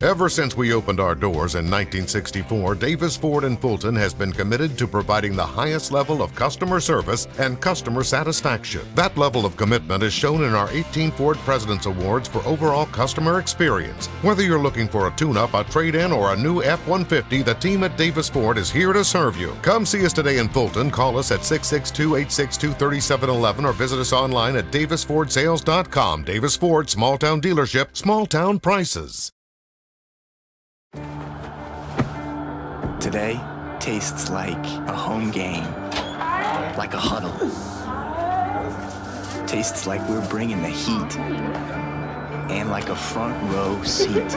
Ever since we opened our doors in 1964, Davis Ford in Fulton has been committed to providing the highest level of customer service and customer satisfaction. That level of commitment is shown in our 18 Ford President's Awards for overall customer experience. Whether you're looking for a tune-up, a trade-in, or a new F-150, the team at Davis Ford is here to serve you. Come see us today in Fulton. Call us at 662-862-3711 or visit us online at davisfordsales.com. Davis Ford, small-town dealership, small-town prices. Today tastes like a home game, like a huddle. Tastes like we're bringing the heat, and like a front row seat.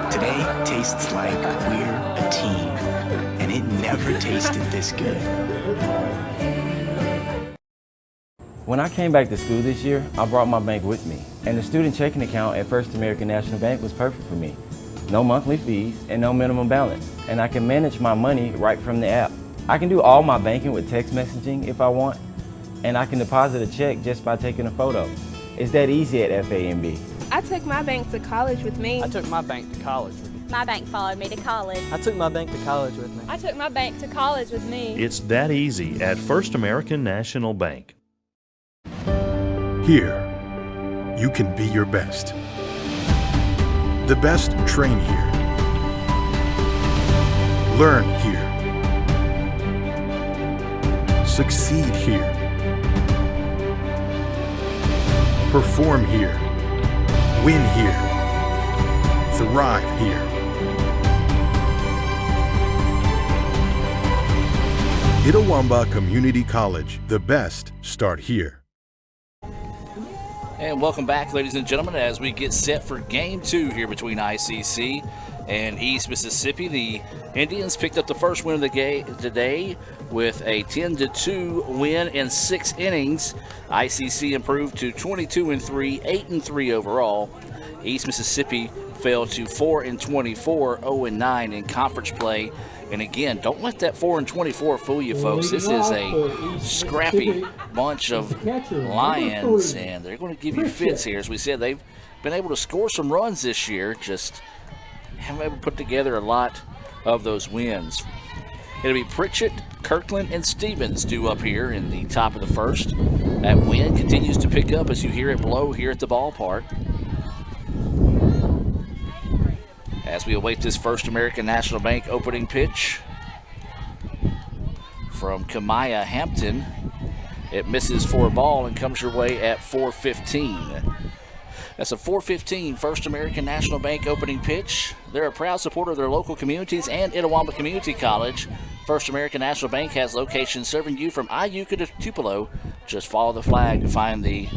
Today tastes like we're a team, and it never tasted this good. When I came back to school this year, I brought my bank with me, and the student checking account at First American National Bank was perfect for me. No monthly fees and no minimum balance, and I can manage my money right from the app. I can do all my banking with text messaging if I want, and I can deposit a check just by taking a photo. It's that easy at FAMB. I took my bank to college with me. I took my bank to college with me. My bank followed me to college. I took my bank to college with me. I took my bank to college with me. It's that easy at First American National Bank. Here, you can be your best. The best train here. Learn here. Succeed here. Perform here. Win here. Thrive here. Itawamba Community College. The best start here. And welcome back, ladies and gentlemen, as we get set for Game 2 here between ICC and East Mississippi. The Indians picked up the first win of the game today with a 10-2 win in 6 innings. ICC improved to 22-3, 8-3 overall. East Mississippi fell to 4-24, 0-9 in conference play. And again, don't let that 4-24 fool you, folks. This is a scrappy bunch of Lions, and they're going to give you fits here. As we said, they've been able to score some runs this year, just haven't been able to put together a lot of those wins. It'll be Pritchett, Kirkland, and Stevens due up here in the top of the first. That wind continues to pick up as you hear it blow here at the ballpark. As we await this First American National Bank opening pitch from Kamaya Hampton, it misses for a ball and comes your way at 4:15. That's a 4:15 First American National Bank opening pitch. They're a proud supporter of their local communities and Itawamba Community College. First American National Bank has locations serving you from Iuka to Tupelo. Just follow the flag to find the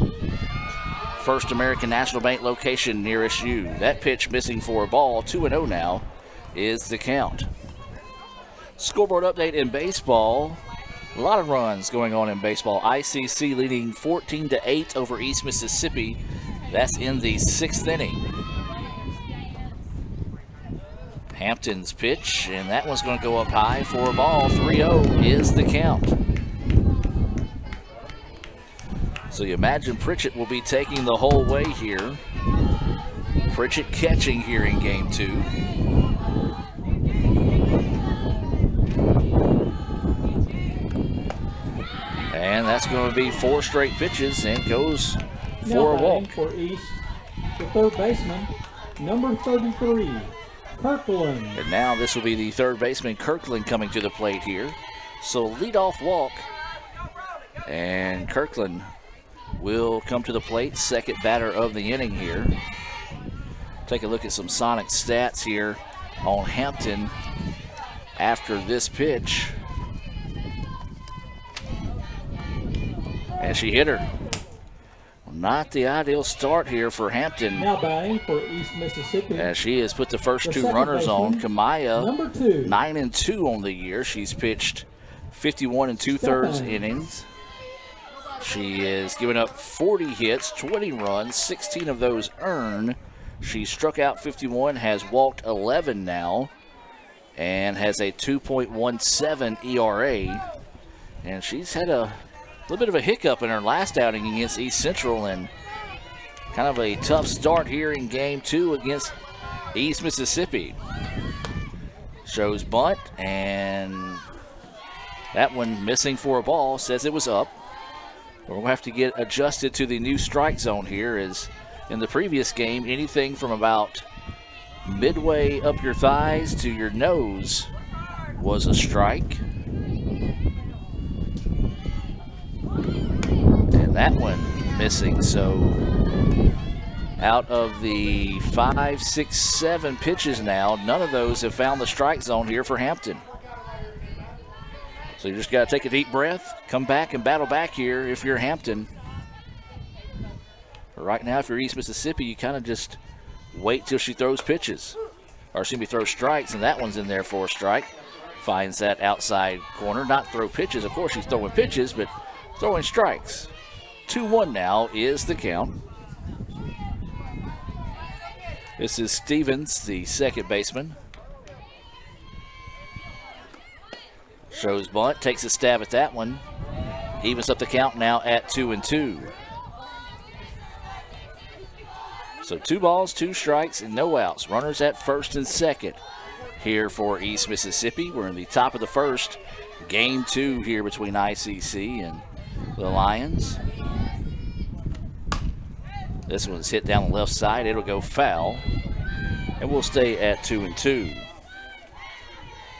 First American National Bank location nearest you. That pitch missing for a ball, 2-0 now is the count. Scoreboard update in baseball. A lot of runs going on in baseball. ICC leading 14-8 over East Mississippi. That's in the 6th inning. Hampton's pitch, and that one's going to go up high for a ball. 3-0 is the count. So you imagine Pritchett will be taking the whole way here. Pritchett catching here in Game 2. And that's going to be 4 straight pitches and goes for a walk. For East, the third baseman, number 33, Kirkland. And now this will be the third baseman, Kirkland, coming to the plate here. So leadoff walk. And Kirkland will come to the plate, second batter of the inning here. Take a look at some Sonic stats here on Hampton after this pitch. And she hit her. Not the ideal start here for Hampton. Now batting for East Mississippi. As she has put the first 2 runners on. Kamaya, number 2. 9-2 on the year. She's pitched 51 2/3 innings. She has given up 40 hits, 20 runs, 16 of those earned. She struck out 51, has walked 11 now, and has a 2.17 ERA. And she's had a little bit of a hiccup in her last outing against East Central, and kind of a tough start here in game 2 against East Mississippi. Shows bunt, and that one missing for a ball, says it was up. We'll have to get adjusted to the new strike zone here, as in the previous game, anything from about midway up your thighs to your nose was a strike. And that one missing, so out of the 5, 6, 7 pitches now, none of those have found the strike zone here for Hampton. So you just got to take a deep breath, come back and battle back here if you're Hampton. But right now, if you're East Mississippi, you kind of just wait till she throws pitches. Or excuse me, throws strikes, and that one's in there for a strike. Finds that outside corner, not throw pitches. Of course, she's throwing pitches, but throwing strikes. 2-1 now is the count. This is Stevens, the second baseman. Shows bunt, takes a stab at that one. Evens up the count now at 2-2. So 2 balls, 2 strikes, and no outs. Runners at first and second here for East Mississippi. We're in the top of the first. Game 2 here between ICC and the Lions. This one's hit down the left side. It'll go foul, and we'll stay at 2-2.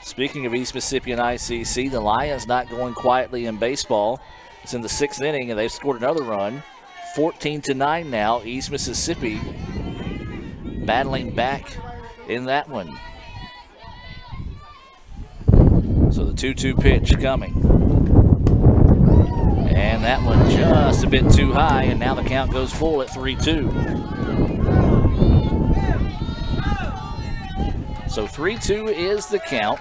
Speaking of East Mississippi and ICC, the Lions not going quietly in baseball. It's in the 6th inning, and they've scored another run. 14-9 now. East Mississippi battling back in that one. So the 2-2 pitch coming. And that one just a bit too high, and now the count goes full at 3-2. So 3-2 is the count.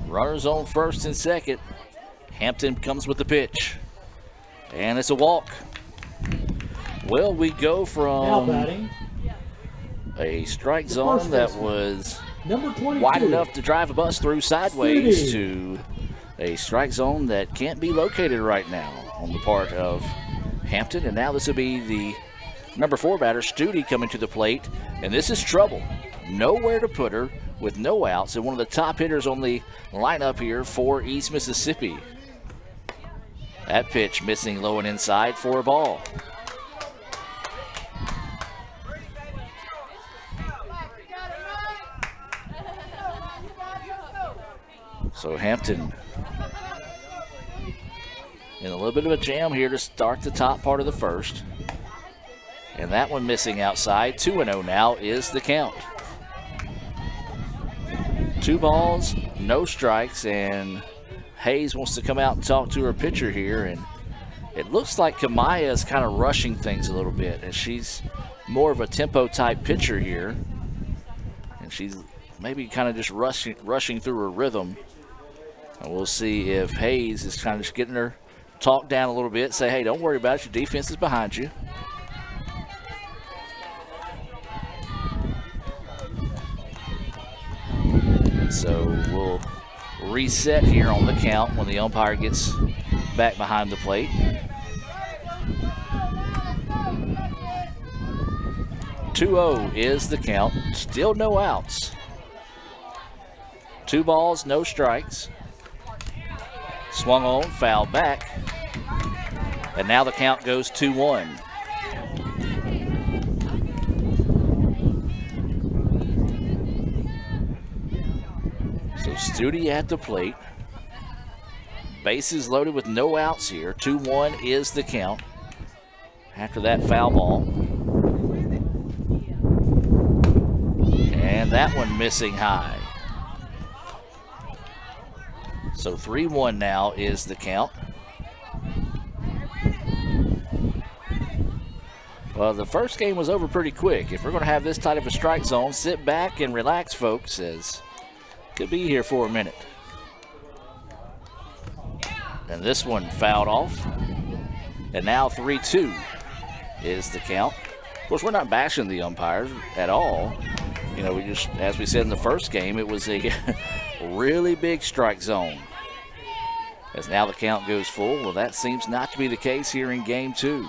Runners on first and second. Hampton comes with the pitch. And it's a walk. Well, we go from a strike zone that was wide enough to drive a bus through sideways to a strike zone that can't be located right now on the part of Hampton. And now this will be the number 4 batter, Studi, coming to the plate. And this is trouble. Nowhere to put her with no outs, and one of the top hitters on the lineup here for East Mississippi. That pitch missing low and inside for a ball. So Hampton in a little bit of a jam here to start the top part of the first. And that one missing outside. 2-0 now is the count. 2 balls, no strikes, and Hayes wants to come out and talk to her pitcher here. And it looks like Kamaya is kind of rushing things a little bit, and she's more of a tempo type pitcher here. And she's maybe kind of just rushing through her rhythm. And we'll see if Hayes is kind of just getting her talked down a little bit, say, hey, don't worry about it, your defense is behind you. So we'll reset here on the count when the umpire gets back behind the plate. "2-0 is the count. Still no outs. 2 balls, no strikes. Swung on, fouled back. And now the count goes 2-1. Studi at the plate. Bases loaded with no outs here. 2-1 is the count after that foul ball. And that one missing high. So 3-1 now is the count. Well, the first game was over pretty quick. If we're going to have this tight of a strike zone, sit back and relax, folks, as could be here for a minute. And this one fouled off. And now 3-2 is the count. Of course, we're not bashing the umpires at all. You know, as we said in the first game, it was a really big strike zone. As now the count goes full, well, that seems not to be the case here in game 2.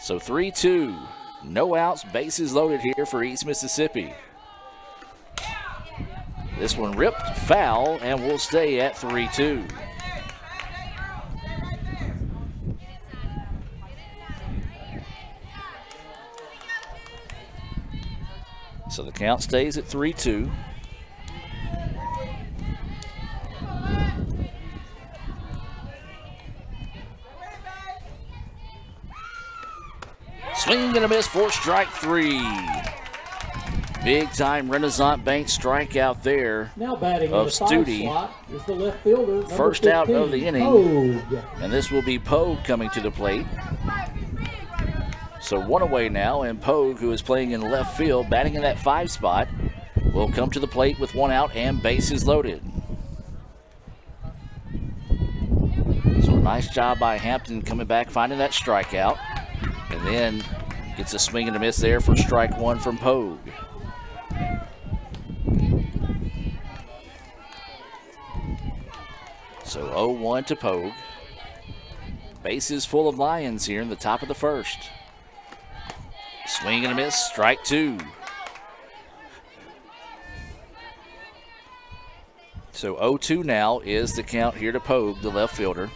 So 3-2, no outs, bases loaded here for East Mississippi. This one ripped foul and will stay at 3-2. So the count stays at 3-2. Swing and a miss for strike 3. Big time Renaissance Bank strikeout there Now batting of in the 5 Studi. slot is the left fielder, number First out 15, of the inning. Pogue. And this will be Pogue coming to the plate. So one away now, and Pogue, who is playing in left field, batting in that 5 spot, will come to the plate with 1 out and bases loaded. So a nice job by Hampton coming back, finding that strikeout, and then gets a swing and a miss there for strike 1 from Pogue. So 0-1 to Pogue. Bases full of Lions here in the top of the first. Swing and a miss, strike 2. So 0-2 now is the count here to Pogue, the left fielder.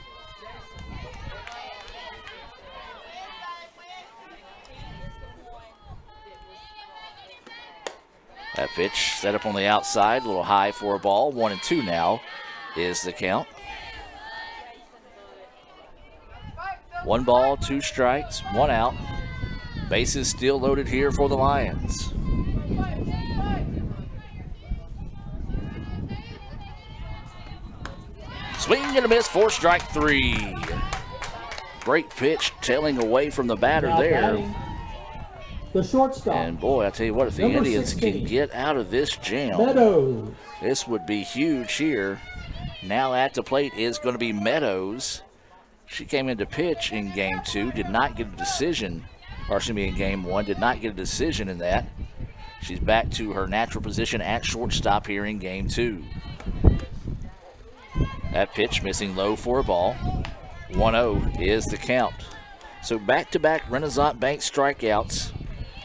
That pitch set up on the outside, a little high for a ball. 1-2 now is the count. 1 ball, 2 strikes, 1 out. Bases still loaded here for the Lions. Swing and a miss for strike 3. Great pitch tailing away from the batter Now there. batting, the shortstop, And boy, I tell you what, if the Number Indians 16, can get out of this jam, Meadows. this would be huge here. Now at the plate is going to be Meadows. She came in to pitch in game 2, did not get a decision, or excuse me, in game 1, did not get a decision in that. She's back to her natural position at shortstop here in game 2. That pitch missing low for a ball. 1-0 is the count. So back-to-back Renaissance Bank strikeouts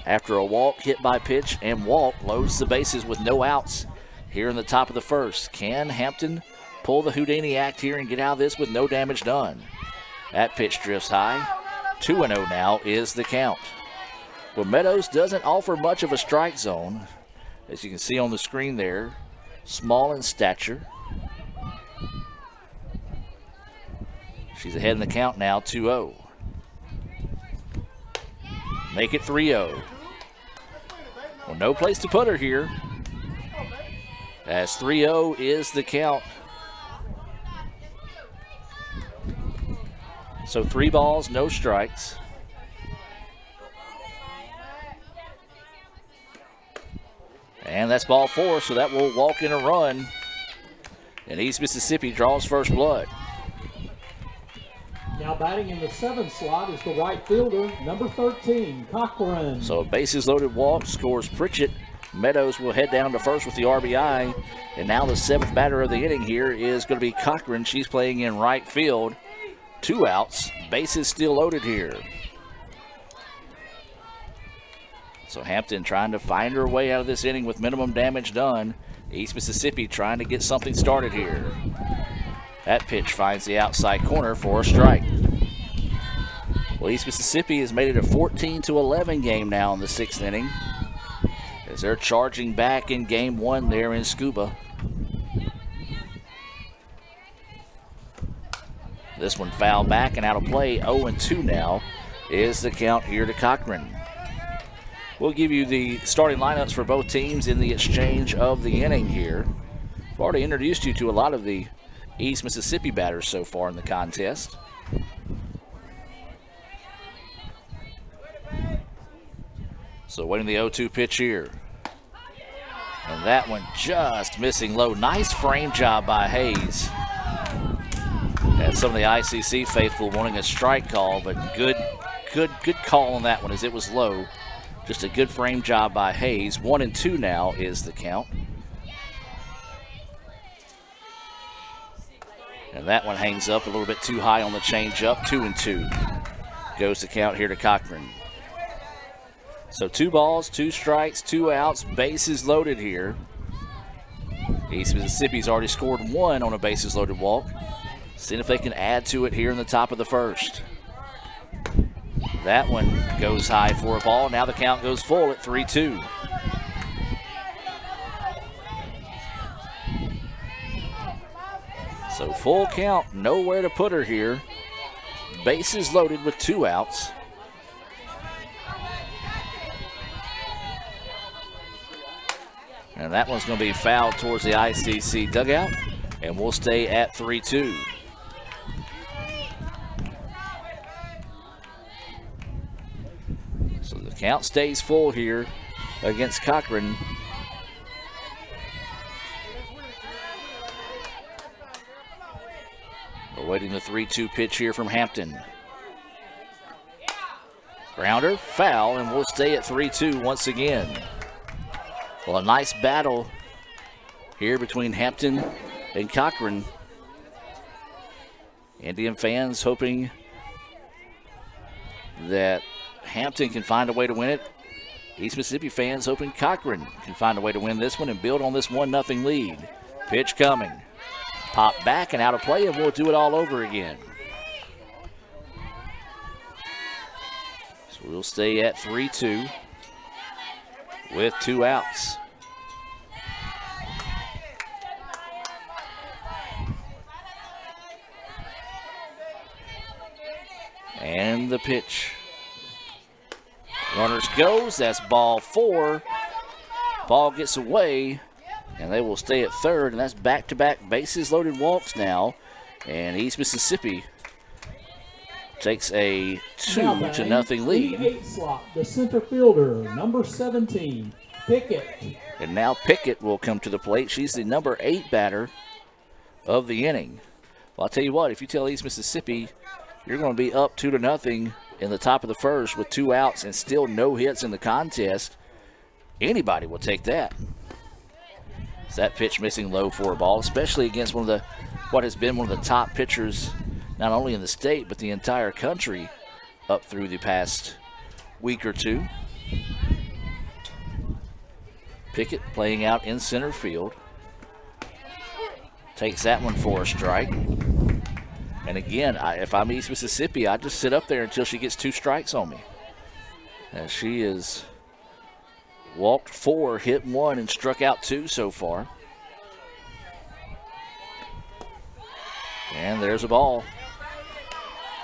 after a walk, hit by pitch, and walk loads the bases with no outs here in the top of the first. Can Hampton pull the Houdini act here and get out of this with no damage done? That pitch drifts high. 2-0 now is the count. Well, Meadows doesn't offer much of a strike zone. As you can see on the screen there, small in stature. She's ahead in the count now, 2-0. Make it 3-0. Well, no place to put her here. As 3-0 is the count. So 3 balls, no strikes. And that's ball 4, so that will walk in a run. And East Mississippi draws first blood. Now batting in the 7th slot is the right fielder, number 13, Cochran. So a bases loaded walk scores Pritchett. Meadows will head down to first with the RBI. And now the 7th batter of the inning here is going to be Cochran. She's playing in right field. 2 outs, bases still loaded here. So Hampton trying to find her way out of this inning with minimum damage done. East Mississippi trying to get something started here. That pitch finds the outside corner for a strike. Well, East Mississippi has made it a 14-11 game now in the 6th inning, as they're charging back in game 1 there in Scuba. This one fouled back and out of play. 0-2 now is the count here to Cochran. We'll give you the starting lineups for both teams in the exchange of the inning here. I've already introduced you to a lot of the East Mississippi batters so far in the contest. So waiting the 0-2 pitch here. And that one just missing low. Nice frame job by Hayes. And some of the ICC faithful wanting a strike call, but good call on that one as it was low. Just a good frame job by Hayes. 1-2 now is the count. And that one hangs up a little bit too high on the changeup. 2-2 goes the count here to Cochran. So 2 balls, 2 strikes, 2 outs, bases loaded here. East Mississippi's already scored 1 on a bases loaded walk. Seeing if they can add to it here in the top of the first. That one goes high for a ball. Now the count goes full at 3-2. So full count, nowhere to put her here. Bases loaded with 2 outs. And that one's going to be fouled towards the ICC dugout, and we'll stay at 3-2. So the count stays full here against Cochran. Awaiting the 3-2 pitch here from Hampton. Grounder, foul, and we'll stay at 3-2 once again. Well, a nice battle here between Hampton and Cochran. Indian fans hoping that Hampton can find a way to win it. East Mississippi fans hoping Cochran can find a way to win this one and build on this 1-0 lead. Pitch coming. Pop back and out of play, and we'll do it all over again. So we'll stay at 3-2 with 2 outs. And the pitch. Runners goes, that's ball 4. Ball gets away, and they will stay at third, and that's back-to-back bases loaded walks now. And East Mississippi takes a 2-0 lead. 8 slot, the center fielder, number 17, Pickett. And now Pickett will come to the plate. She's the number 8 batter of the inning. Well, I'll tell you what, if you tell East Mississippi you're going to be up 2-0 in the top of the first with 2 outs and still no hits in the contest, anybody will take that. So that pitch missing low for a ball, especially against what has been one of the top pitchers, not only in the state, but the entire country up through the past week or two. Pickett playing out in center field. Takes that one for a strike. And again, if I'm East Mississippi, I just sit up there until she gets 2 strikes on me. As she has walked 4, hit 1, and struck out 2 so far. And there's a ball.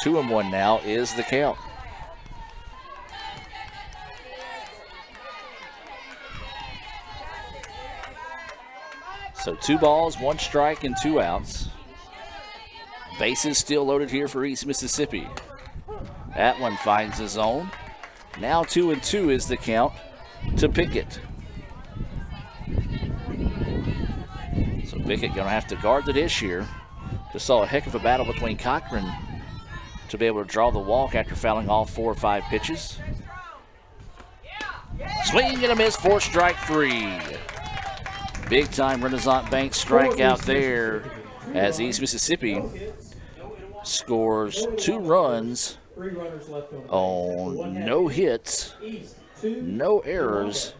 2-1 now is the count. So 2 balls, 1 strike, and 2 outs. Bases still loaded here for East Mississippi. That one finds the zone. Now 2-2 is the count to Pickett. So Pickett going to have to guard the dish here. Just saw a heck of a battle between Cochran to be able to draw the walk after fouling all 4 or 5 pitches. Swing and a miss for strike 3. Big time Renaissance Bank strikeout there as East Mississippi scores 2 runs on no hits, no errors,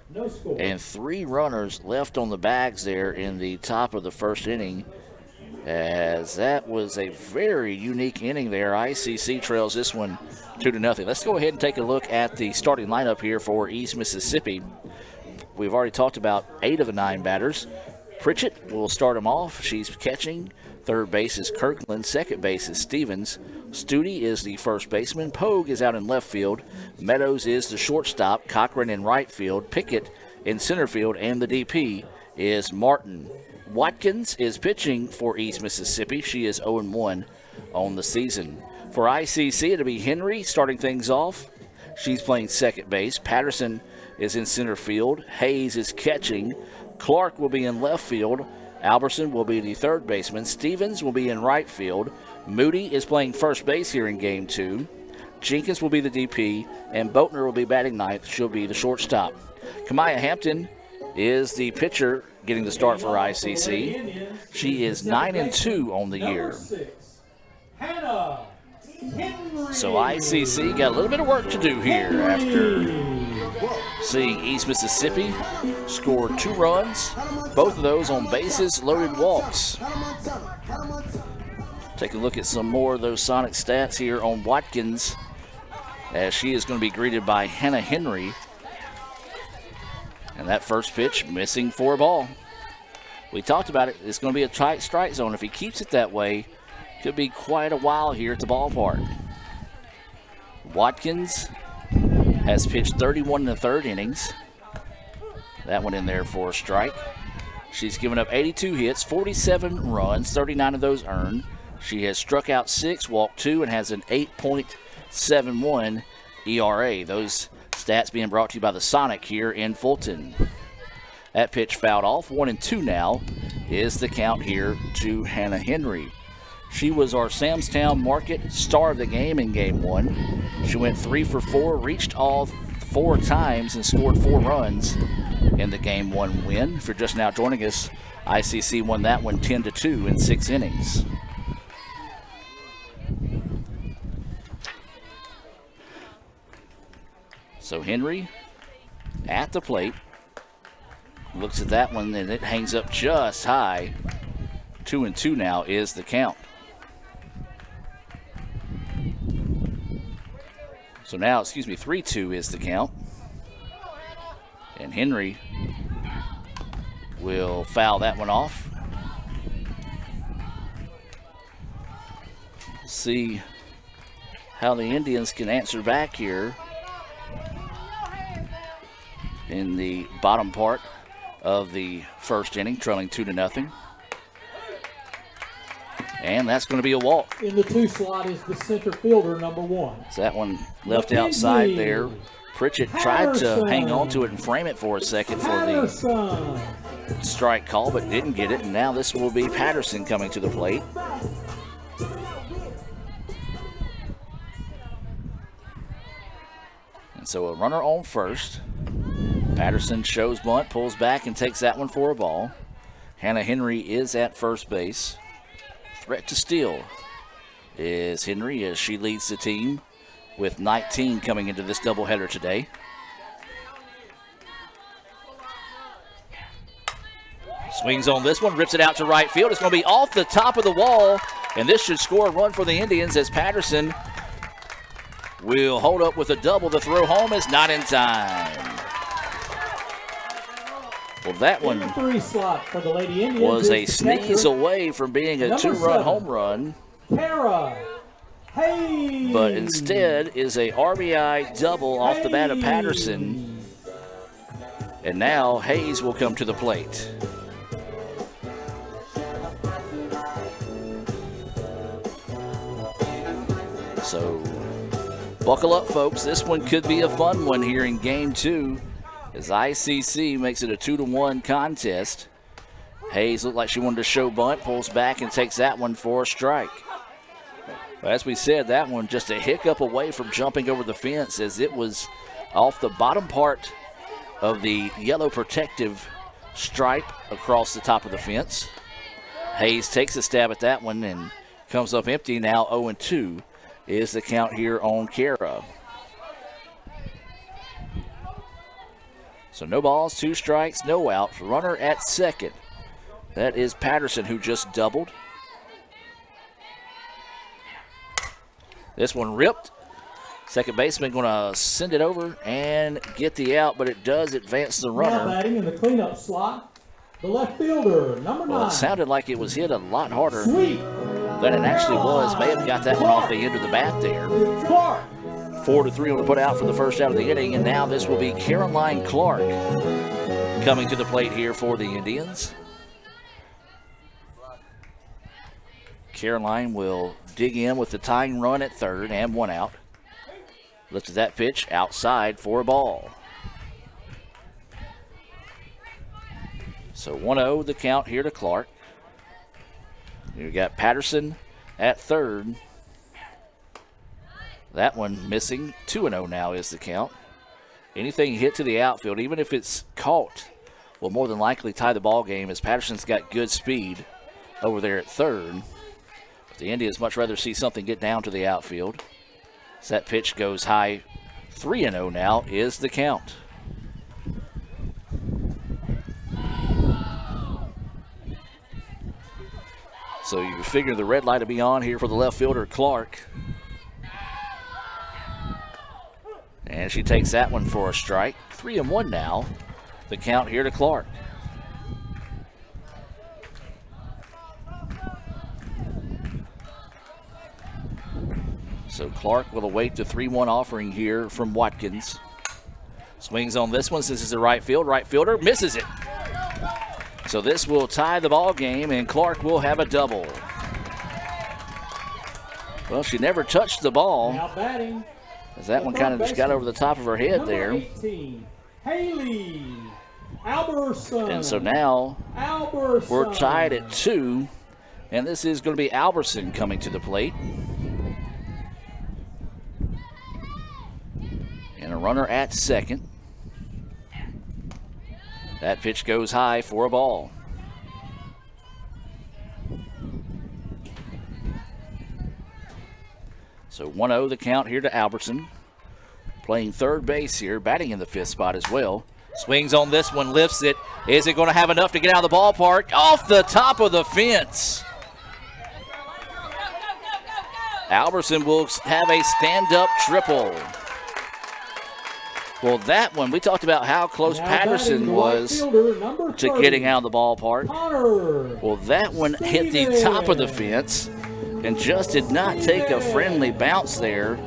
and 3 runners left on the bags there in the top of the first inning, as that was a very unique inning there. ICC trails this one 2-0. Let's go ahead and take a look at the starting lineup here for East Mississippi. We've already talked about 8 of the 9 batters. Pritchett will start them off. She's catching. Third base is Kirkland. Second base is Stevens. Studi is the first baseman. Pogue is out in left field. Meadows is the shortstop. Cochran in right field. Pickett in center field. And the DP is Martin. Watkins is pitching for East Mississippi. She is 0-1 on the season. For ICC, it'll be Henry starting things off. She's playing second base. Patterson is in center field. Hayes is catching. Clark will be in left field. Alberson will be the third baseman. Stevens will be in right field. Moody is playing first base here in Game 2. Jenkins will be the DP, and Boatner will be batting ninth. She'll be the shortstop. Kamaya Hampton is the pitcher getting the start for ICC. She is 9-2 on the year. So ICC got a little bit of work to do here after seeing East Mississippi score 2 runs, both of those on bases loaded walks. Take a look at some more of those Sonic stats here on Watkins, as she is going to be greeted by Hannah Henry. And that first pitch missing for a ball. We talked about it. It's going to be a tight strike zone. If he keeps it that way, could be quite a while here at the ballpark. Watkins has pitched 31 in the third innings. That one in there for a strike. She's given up 82 hits, 47 runs, 39 of those earned. She has struck out 6, walked 2, and has an 8.71 ERA. Those stats being brought to you by the Sonic here in Fulton. That pitch fouled off. 1-2 now is the count here to Hannah Henry. She was our Samstown Market star of the game in Game 1. She went 3 for 4, reached all 4 times, and scored 4 runs in the Game 1 win. If you're just now joining us, ICC won that one 10-2 in 6 innings. So Henry at the plate. Looks at that one, and it hangs up just high. 2-2 now is the count. So now, 3-2 is the count. And Henry will foul that one off. See how the Indians can answer back here in the bottom part of the first inning, trailing 2-0. And that's going to be a walk. In the 2 slot is the center fielder, number 1. So that one left outside there. Pritchett tried to hang on to it and frame it for a second for the strike call, but didn't get it. And now this will be Patterson coming to the plate. And so a runner on first. Patterson shows bunt, pulls back, and takes that one for a ball. Hannah Henry is at first base. Threat to steal is Henry as she leads the team with 19 coming into this doubleheader today. Swings on this one, rips it out to right field. It's going to be off the top of the wall, and this should score a run for the Indians as Patterson will hold up with a double. The throw home is not in time. Well, that one was a sneeze away from being a 2-run home run. But instead is a RBI double off the bat of Patterson. And now Hayes will come to the plate. So buckle up, folks. This one could be a fun one here in Game 2. As ICC makes it a 2-1 contest. Hayes looked like she wanted to show bunt, pulls back and takes that one for a strike. But as we said, that one just a hiccup away from jumping over the fence, as it was off the bottom part of the yellow protective stripe across the top of the fence. Hayes takes a stab at that one and comes up empty. Now 0-2 is the count here on Kara. So no balls, 2 strikes, no outs. Runner at second. That is Patterson, who just doubled. This one ripped. Second baseman going to send it over and get the out, but it does advance the runner. Now batting in the cleanup slot, the left fielder, number 9. Well, it sounded like it was hit a lot harder than it actually was. May have got that one off the end of the bat there. 4-3 on the put out for the first out of the inning, and now this will be Caroline Clark coming to the plate here for the Indians. Caroline will dig in with the tying run at third and 1 out. Lifts that pitch outside for a ball. So 1-0 the count here to Clark. We've got Patterson at third. That one missing. 2-0 now is the count. Anything hit to the outfield, even if it's caught, will more than likely tie the ball game, as Patterson's got good speed over there at third. But the Indians much rather see something get down to the outfield. As that pitch goes high, 3-0 now is the count. So you figure the red light will be on here for the left fielder, Clark. And she takes that one for a strike. 3-1 now. The count here to Clark. So Clark will await the 3-1 offering here from Watkins. Swings on this one. This is the right field. Right fielder misses it. So this will tie the ball game, and Clark will have a double. Well, she never touched the ball. Now batting. As that one kind of just got over the top of her head Number there. 18, Haley Alberson. And so now we're tied at 2, and this is going to be Alberson coming to the plate. And a runner at second. That pitch goes high for a ball. So 1-0 the count here to Albertson. Playing third base here, batting in the 5th spot as well. Swings on this one, lifts it. Is it going to have enough to get out of the ballpark? Off the top of the fence. Albertson will have a stand-up triple. Well, that one, we talked about how close Patterson was to getting out of the ballpark. Well, that one hit the top of the fence and just did not take a friendly bounce there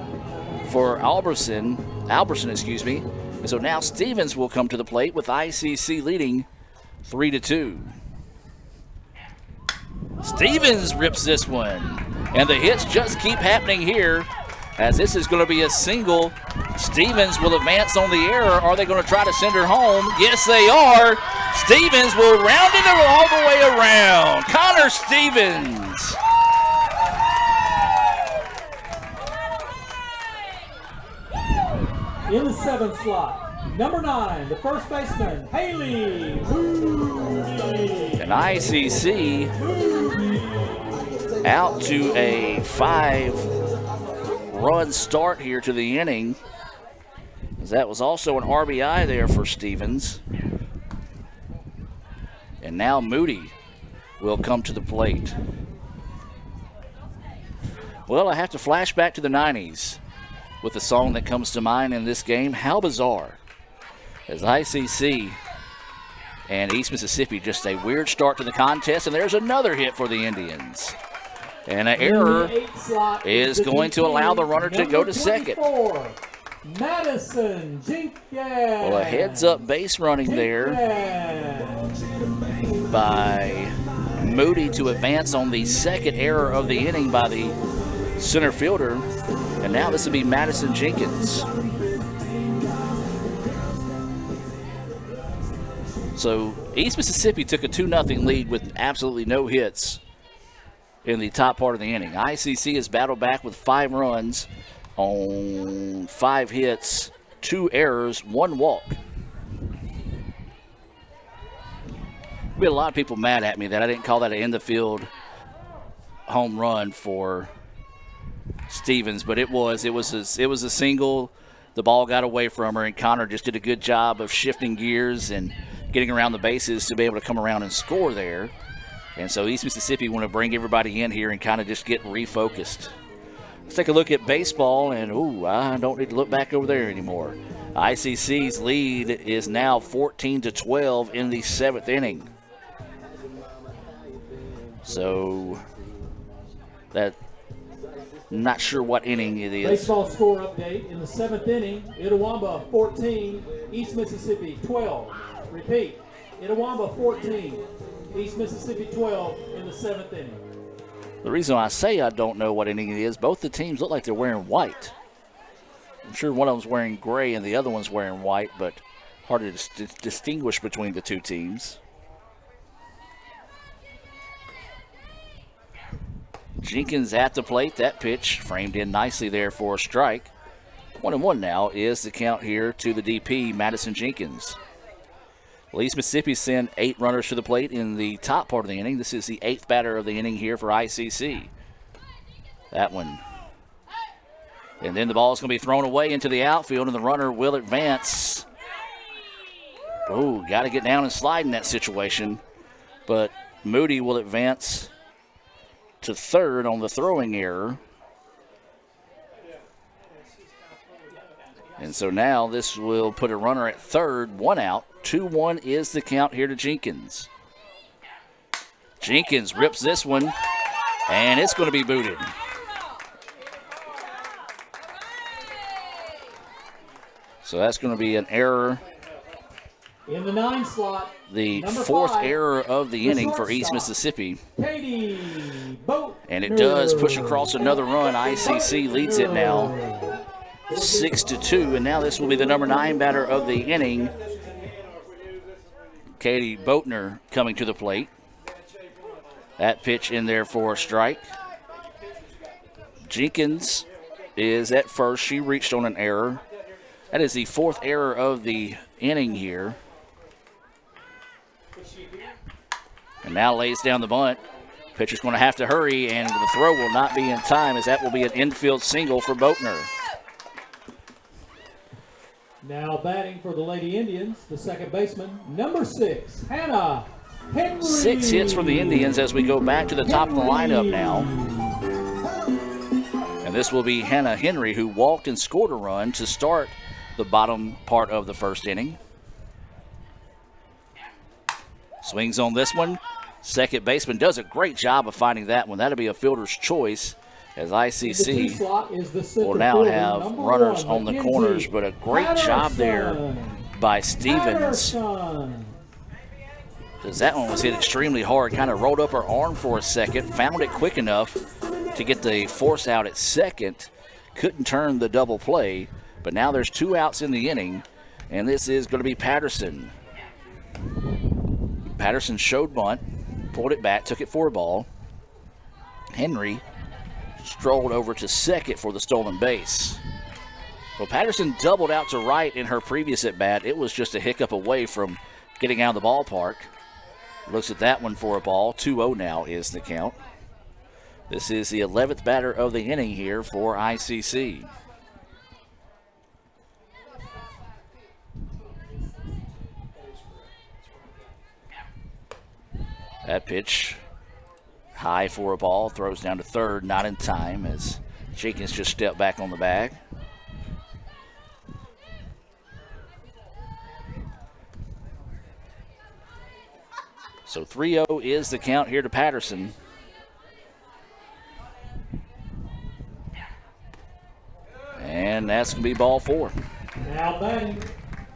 for Albertson, And so now Stevens will come to the plate with ICC leading 3-2. Stevens rips this one. And the hits just keep happening here, as this is going to be a single. Stevens will advance on the error. Are they going to try to send her home? Yes, they are. Stevens will round it all the way around. Connor Stevens. In the 7th slot, number 9, the first baseman, Haley Moody. And ICC out to a 5-run start here to the inning. That was also an RBI there for Stevens. And now Moody will come to the plate. Well, I have to flash back to the 90s with the song that comes to mind in this game, How Bizarre. As ICC and East Mississippi, just a weird start to the contest, and there's another hit for the Indians. And an error is going to allow the runner to go to second. Madison Jenkins. Well, a heads-up base running there by Moody to advance on the second error of the inning by the center fielder. And now this will be Madison Jenkins. So East Mississippi took a 2-0 lead with absolutely no hits in the top part of the inning. ICC has battled back with 5 runs on 5 hits, 2 errors, 1 walk. We had a lot of people mad at me that I didn't call that an in-the-field home run for Stevens, but it was a single. The ball got away from her, and Connor just did a good job of shifting gears and getting around the bases to be able to come around and score there. And so East Mississippi want to bring everybody in here and kind of just get refocused. Let's take a look at baseball, and I don't need to look back over there anymore. ICC's lead is now 14-12 in the 7th inning. So that, not sure what inning it is. Baseball score update in the 7th inning. Itawamba 14, East Mississippi 12. Repeat, Itawamba 14, East Mississippi 12 in the 7th inning. The reason I say I don't know what inning it is, both the teams look like they're wearing white. I'm sure one of them's wearing gray and the other one's wearing white, but hard to distinguish between the two teams. Jenkins at the plate. That pitch framed in nicely there for a strike. 1-1 now is the count here to the DP, Madison Jenkins. Well, East Mississippi sent 8 runners to the plate in the top part of the inning. This is the 8th batter of the inning here for ICC. That one. And then the ball is going to be thrown away into the outfield, and the runner will advance. Oh, got to get down and slide in that situation. But Moody will advance to third on the throwing error. And so now this will put a runner at third, 1 out. 2-1 is the count here to Jenkins. Jenkins rips this one, and it's going to be booted. So that's going to be an error. In the 9 slot, The number 4th 5, error of the inning for East shortstop, Mississippi. Katie Boatner. And it does push across another run. ICC leads it now 6-2. And now this will be the number 9 batter of the inning, Katie Boatner, coming to the plate. That pitch in there for a strike. Jenkins is at first. She reached on an error. That is the 4th error of the inning here. And now lays down the bunt. Pitcher's going to have to hurry, and the throw will not be in time, as that will be an infield single for Boatner. Now batting for the Lady Indians, the second baseman, number 6, Hannah Henry. 6 hits for the Indians as we go back to the top of the lineup now. And this will be Hannah Henry, who walked and scored a run to start the bottom part of the first inning. Swings on this one. Second baseman does a great job of finding that one. That'll be a fielder's choice, as ICC will now have runners on the corners, but a great job there by Stevens. Because that one was hit extremely hard, kind of rolled up her arm for a second, found it quick enough to get the force out at second. Couldn't turn the double play, but now there's 2 outs in the inning, and this is going to be Patterson. Patterson showed bunt, pulled it back, took it for a ball. Henry strolled over to second for the stolen base. Well, Patterson doubled out to right in her previous at-bat. It was just a hiccup away from getting out of the ballpark. Looks at that one for a ball. 2-0 now is the count. This is the 11th batter of the inning here for ICC. That pitch high for a ball, throws down to third, not in time, as Jenkins just stepped back on the bag. So 3-0 is the count here to Patterson. And that's going to be ball 4. Now batting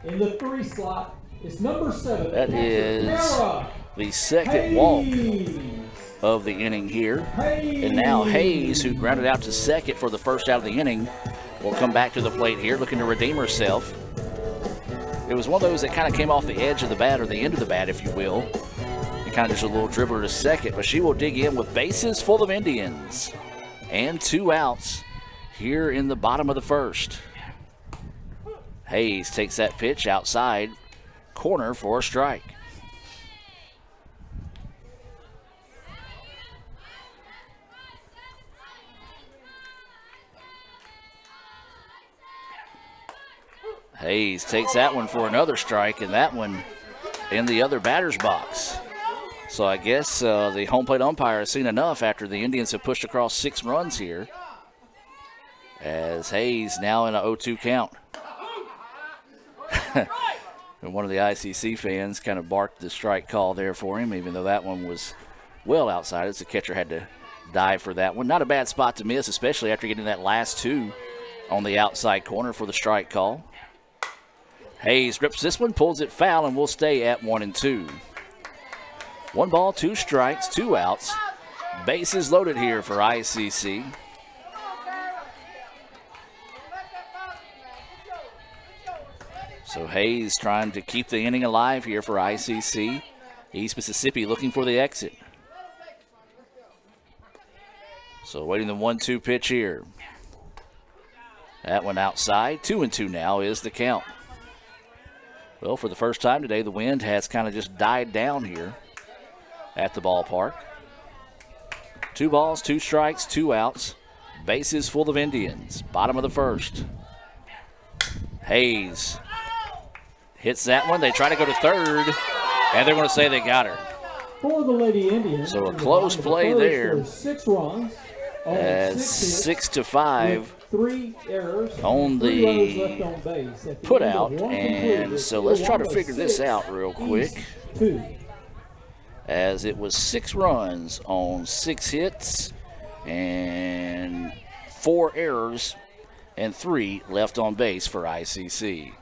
in the 3 slot is number 7. That is the second walk of the inning here. And now Hayes, who grounded out to second for the first out of the inning, will come back to the plate here, looking to redeem herself. It was one of those that kind of came off the edge of the bat, or the end of the bat, if you will. And kind of just a little dribbler to second, but she will dig in with bases full of Indians. And 2 outs here in the bottom of the first. Hayes takes that pitch outside corner for a strike. Hayes takes that one for another strike, and that one in the other batter's box. So I guess the home plate umpire has seen enough after the Indians have pushed across 6 runs here, as Hayes now in a 0-2 count. And one of the ICC fans kind of barked the strike call there for him, even though that one was well outside. As the catcher had to dive for that one. Not a bad spot to miss, especially after getting that last 2 on the outside corner for the strike call. Hayes rips this one, pulls it foul, and will stay at 1-2. 1 ball, 2 strikes, 2 outs. Bases loaded here for ICC. So Hayes trying to keep the inning alive here for ICC. East Mississippi looking for the exit. So waiting the 1-2 pitch here. That one outside. 2-2 now is the count. Well, for the first time today, the wind has kind of just died down here at the ballpark. 2 balls, 2 strikes, 2 outs. Bases full of Indians. Bottom of the first. Hayes hits that one. They try to go to third, and they're going to say they got her. For the Lady Indians. So a close play there. 6 runs. As 6-5 3 errors on the the put out. And so let's try to figure this out real quick. 2. As it was 6 runs on 6 hits and 4 errors and 3 left on base for ICC.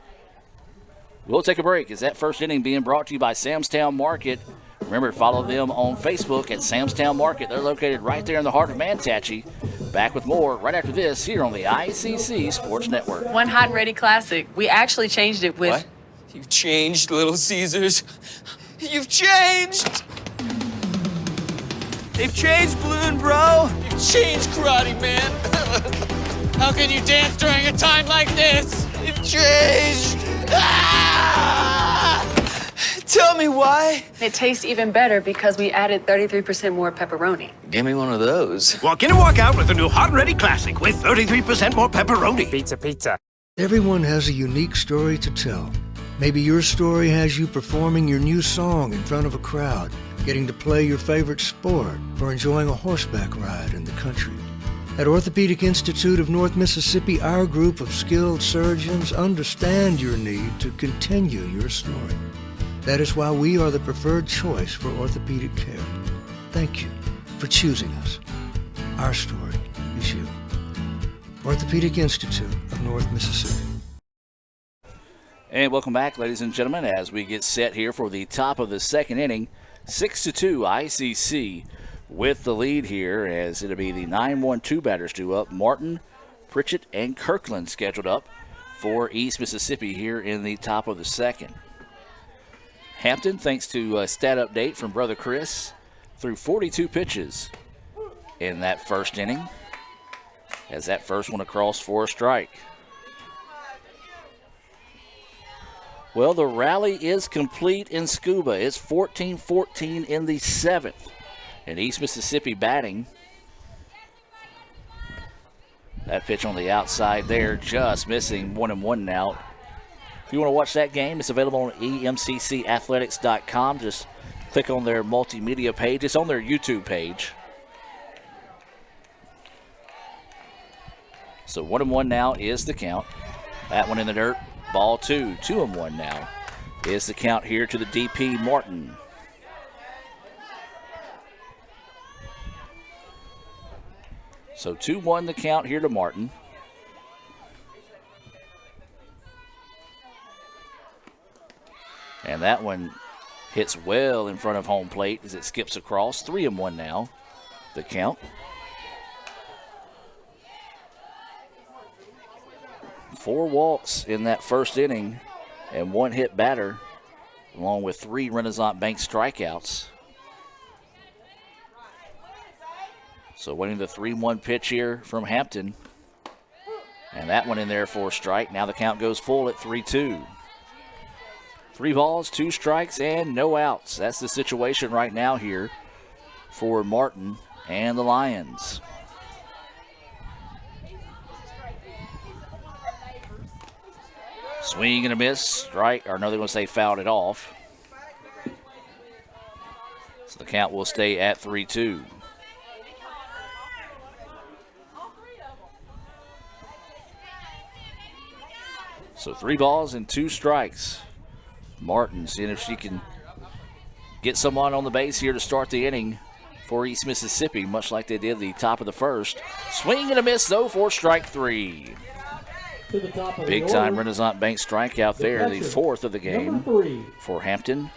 We'll take a break. Is that first inning being brought to you by Samstown Market? Remember, follow them on Facebook at Samstown Market. They're located right there in the heart of Manatee. Back with more right after this here on the ICC Sports Network. One Hot and Ready Classic. We actually changed it with... What? You've changed, Little Caesars. You've changed. They've changed, Balloon Bro. You've changed, Karate Man. How can you dance during a time like this? You've changed. Ah! Tell me why. It tastes even better because we added 33% more pepperoni. Give me one of those. Walk in and walk out with the new Hot and Ready Classic with 33% more pepperoni. Pizza, pizza. Everyone has a unique story to tell. Maybe your story has you performing your new song in front of a crowd, getting to play your favorite sport, or enjoying a horseback ride in the country. At Orthopedic Institute of North Mississippi, our group of skilled surgeons understand your need to continue your story. That is why we are the preferred choice for orthopedic care. Thank you for choosing us. Our story is you. Orthopedic Institute of North Mississippi. And welcome back, ladies and gentlemen, as we get set here for the top of the second inning. 6-2 ICC with the lead here, as it'll be the 9-1-2 batters due up. Martin, Pritchett, and Kirkland scheduled up for East Mississippi here in the top of the second. Hampton, thanks to a stat update from Brother Chris, threw 42 pitches in that first inning, as that first one across for a strike. Well, the rally is complete in Scuba. It's 14-14 in the 7th. And East Mississippi batting. That pitch on the outside there, just missing. 1-1 now. If you want to watch that game, it's available on emccathletics.com. Just click on their multimedia page. It's on their YouTube page. So 1-1 now is the count. That one in the dirt. Ball 2. 2-1 now is the count here to the DP Martin. So 2-1 the count here to Martin. And that one hits well in front of home plate as it skips across. 3-1 now, the count. Four walks in that first inning and 1 hit batter, along with 3 Renaissance Bank strikeouts. So waiting the 3-1 pitch here from Hampton. And that one in there for a strike. Now the count goes full at 3-2. 3 balls, 2 strikes, and no outs. That's the situation right now here for Martin and the Lions. Swing and a miss, strike, or no, they're going to say fouled it off. So the count will stay at 3-2. So 3 balls and 2 strikes. Martin seeing if she can get someone on the base here to start the inning for East Mississippi, much like they did the top of the first. Swing and a miss, though, for strike 3. Big time Renaissance Bank strikeout there, the 4th of the game for Hampton.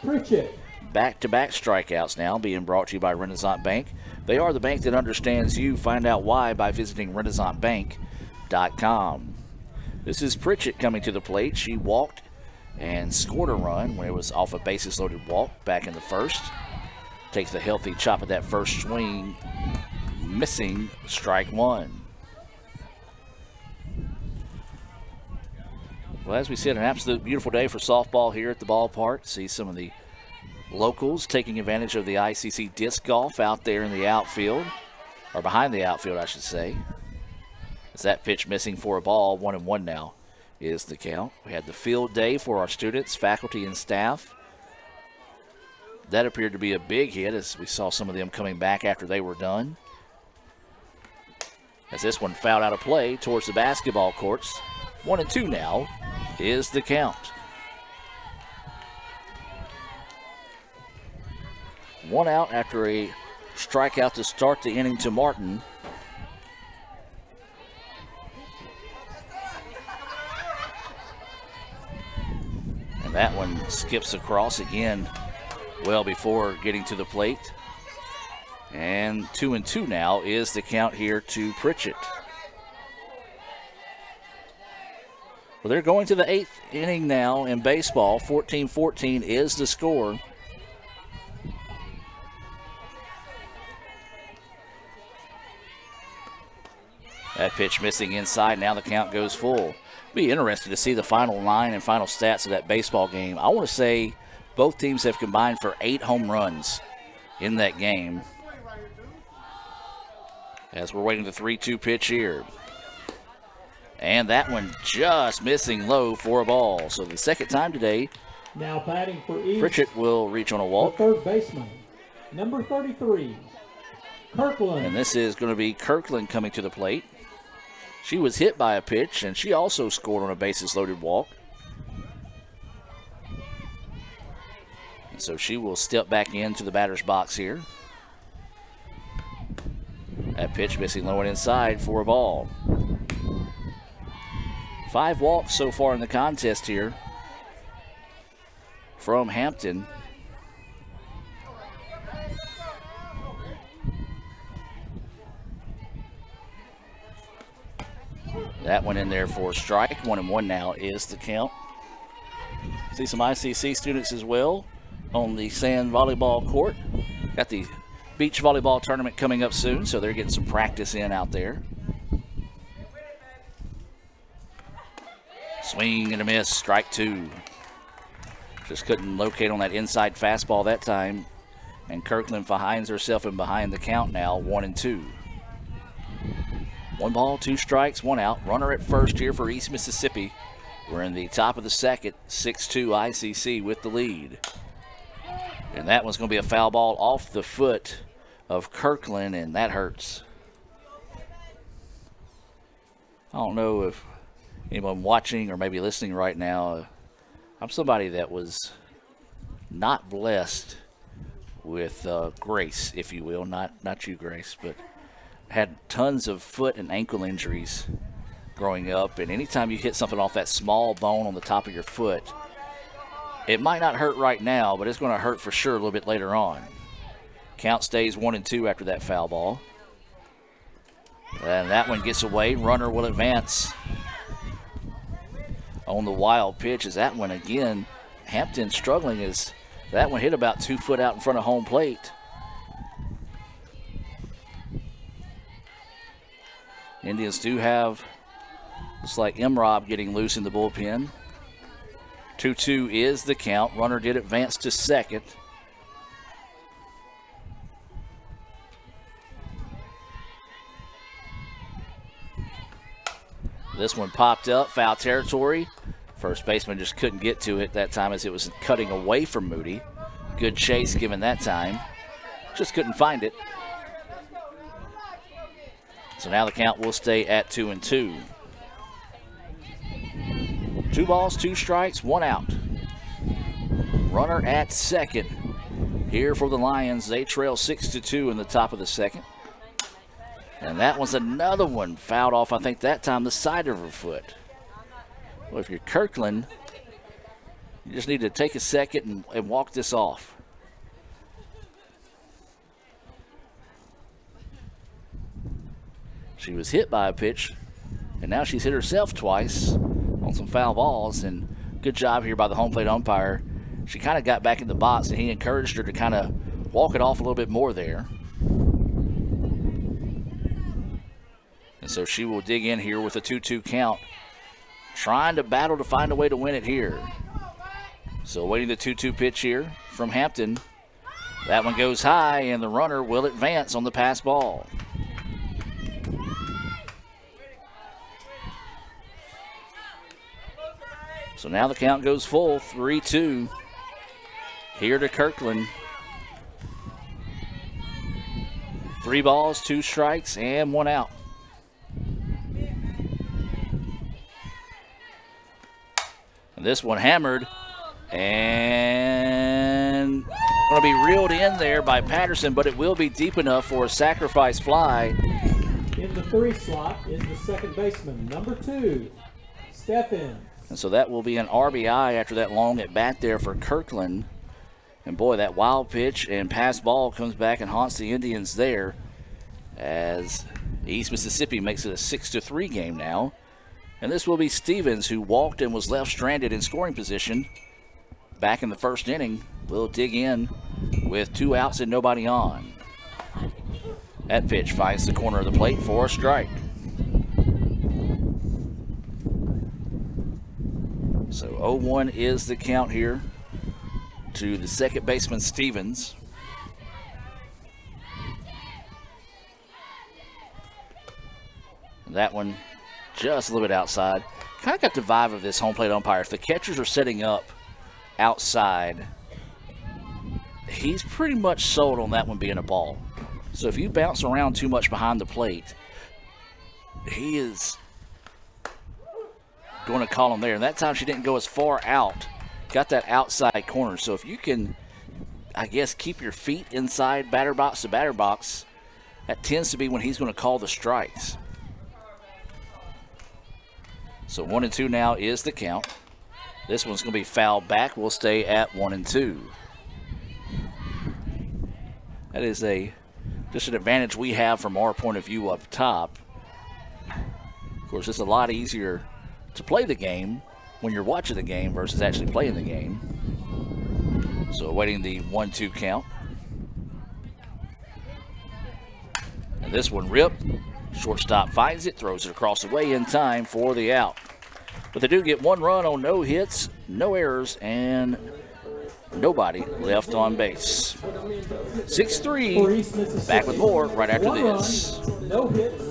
Back-to-back strikeouts now being brought to you by Renaissance Bank. They are the bank that understands you. Find out why by visiting RenaissanceBank.com. This is Pritchett coming to the plate. She walked and scored a run when it was off a bases-loaded walk back in the first. Takes the healthy chop of that first swing. missing strike one. Well, as we said, an absolute beautiful day for softball here at the ballpark. See some of the locals taking advantage of the ICC disc golf out there in the outfield, or behind the outfield, I should say. As that pitch missing for a ball, 1-1 now is the count. We had the field day for our students, faculty, and staff. That appeared to be a big hit as we saw some of them coming back after they were done. As this one fouled out of play towards the basketball courts. 1-2 now is the count. One out after a strikeout to start the inning to Martin. And that one skips across again well before getting to the plate. And 2-2 now is the count here to Pritchett. Well, they're going to the 8th inning now in baseball. 14-14 is the score. That pitch missing inside. Now the count goes full. Be interested to see the final line and final stats of that baseball game. I want to say both teams have combined for 8 home runs in that game. As we're waiting the 3-2 pitch here. And that one just missing low for a ball. So the second time today, now batting for East, Pritchett will reach on a walk. The third baseman, number 33, Kirkland. And this is going to be Kirkland coming to the plate. She was hit by a pitch, and she also scored on a bases-loaded walk. And so she will step back into the batter's box here. That pitch missing low and inside for a ball. 5 walks so far in the contest here from Hampton. That one in there for a strike. 1-1 now is the count. See some ICC students as well on the sand volleyball court. Got the beach volleyball tournament coming up soon, so they're getting some practice in out there. Swing and a miss, strike 2. Just couldn't locate on that inside fastball that time. And Kirkland finds herself in behind the count now, 1-2. 1 ball, 2 strikes, 1 out. Runner at first here for East Mississippi. We're in the top of the second, 6-2 ICC with the lead. And that one's going to be a foul ball off the foot of Kirkland, and that hurts. I don't know if anyone watching or maybe listening right now, I'm somebody that was not blessed with grace, if you will. Not you, Grace, but had tons of foot and ankle injuries growing up, and anytime you hit something off that small bone on the top of your foot, it might not hurt right now, but it's going to hurt for sure a little bit later on. Count stays 1-2 after that foul ball. And that one gets away. Runner will advance on the wild pitch. As that one again, Hampton struggling as that one hit about 2 foot out in front of home plate. Indians do have, looks like Imrob getting loose in the bullpen. 2-2 is the count. Runner did advance to second. This one popped up, foul territory. First baseman just couldn't get to it that time as it was cutting away from Moody. Good chase given that time. Just couldn't find it. So now the count will stay at 2-2. 2 balls, 2 strikes, 1 out. Runner at second here for the Lions. They trail 6-2 in the top of the second. And that was another one fouled off, I think that time, the side of her foot. Well, if you're Kirkland, you just need to take a second and walk this off. She was hit by a pitch, and now she's hit herself twice on some foul balls, and good job here by the home plate umpire. She kind of got back in the box, and he encouraged her to kind of walk it off a little bit more there. And so she will dig in here with a 2-2 count, trying to battle to find a way to win it here. So waiting the 2-2 pitch here from Hampton. That one goes high, and the runner will advance on the pass ball. So now the count goes full, 3-2 here to Kirkland. 3 balls, 2 strikes, and 1 out. And this one hammered, and going to be reeled in there by Patterson, but it will be deep enough for a sacrifice fly. In the 3 slot is the second baseman, number 2, Steffens. And so that will be an RBI after that long at bat there for Kirkland. And boy, that wild pitch and pass ball comes back and haunts the Indians there as East Mississippi makes it a 6-3 game now. And this will be Stevens, who walked and was left stranded in scoring position back in the first inning. Will dig in with 2 outs and nobody on. That pitch finds the corner of the plate for a strike. So 0-1 is the count here to the second baseman, Stevens. That one just a little bit outside. Kind of got the vibe of this home plate umpire. If the catchers are setting up outside, he's pretty much sold on that one being a ball. So if you bounce around too much behind the plate, he is going to call him there. And that time she didn't go as far out. Got that outside corner. So if you can, I guess, keep your feet inside batter box to batter box, that tends to be when he's going to call the strikes. So 1-2 now is the count. This one's going to be fouled back. We'll stay at 1-2. That is just an advantage we have from our point of view up top. Of course, it's a lot easier to play the game when you're watching the game versus actually playing the game. So awaiting the 1-2 count. And this one ripped. Shortstop finds it, throws it across the way in time for the out. But they do get 1 run on no hits, no errors, and nobody left on base. 6-3, back with more right after this. No hits,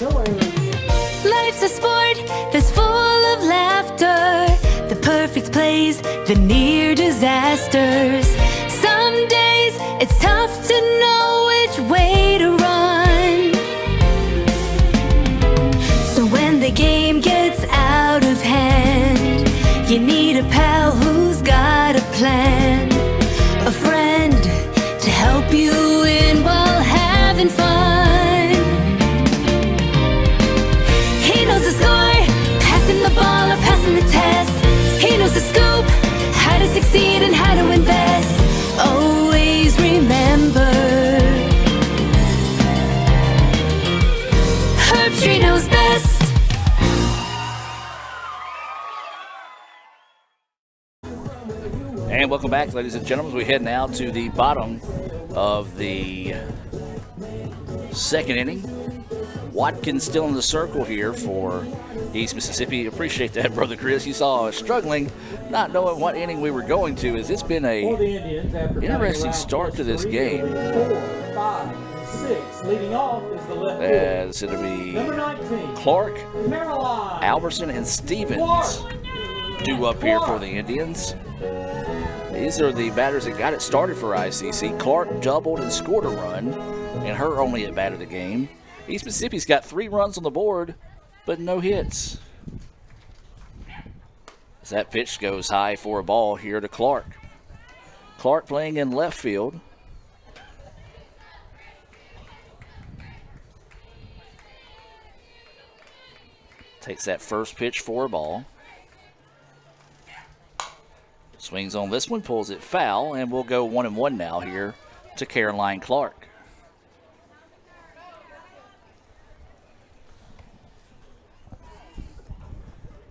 no errors. Life's a sport that's full of laughter, the perfect plays, the near disasters. Some days it's tough to know which way to run. So when the game gets out of hand, you need a pal who's got a plan, a friend to help you win while having fun. He knows the score, passing the ball or passing the test. He knows the scoop, how to succeed and how to invest. Always remember, Herbstreit knows best. And welcome back, ladies and gentlemen. We head now to the bottom of the second inning. Watkins still in the circle here for East Mississippi. Appreciate that, Brother Chris. You saw us struggling, not knowing what inning we were going to, as it's been a interesting start to this game. 4, 5, 6. Leading off is the left field. As it'll be Clark, Alberson, and Stevens due up here for the Indians. These are the batters that got it started for ICC. Clark doubled and scored a run, and her only at bat of the game. East Mississippi's got 3 runs on the board, but no hits. As that pitch goes high for a ball here to Clark. Clark playing in left field. Takes that first pitch for a ball. Swings on this one, pulls it foul, and we'll go 1-1 now here to Caroline Clark.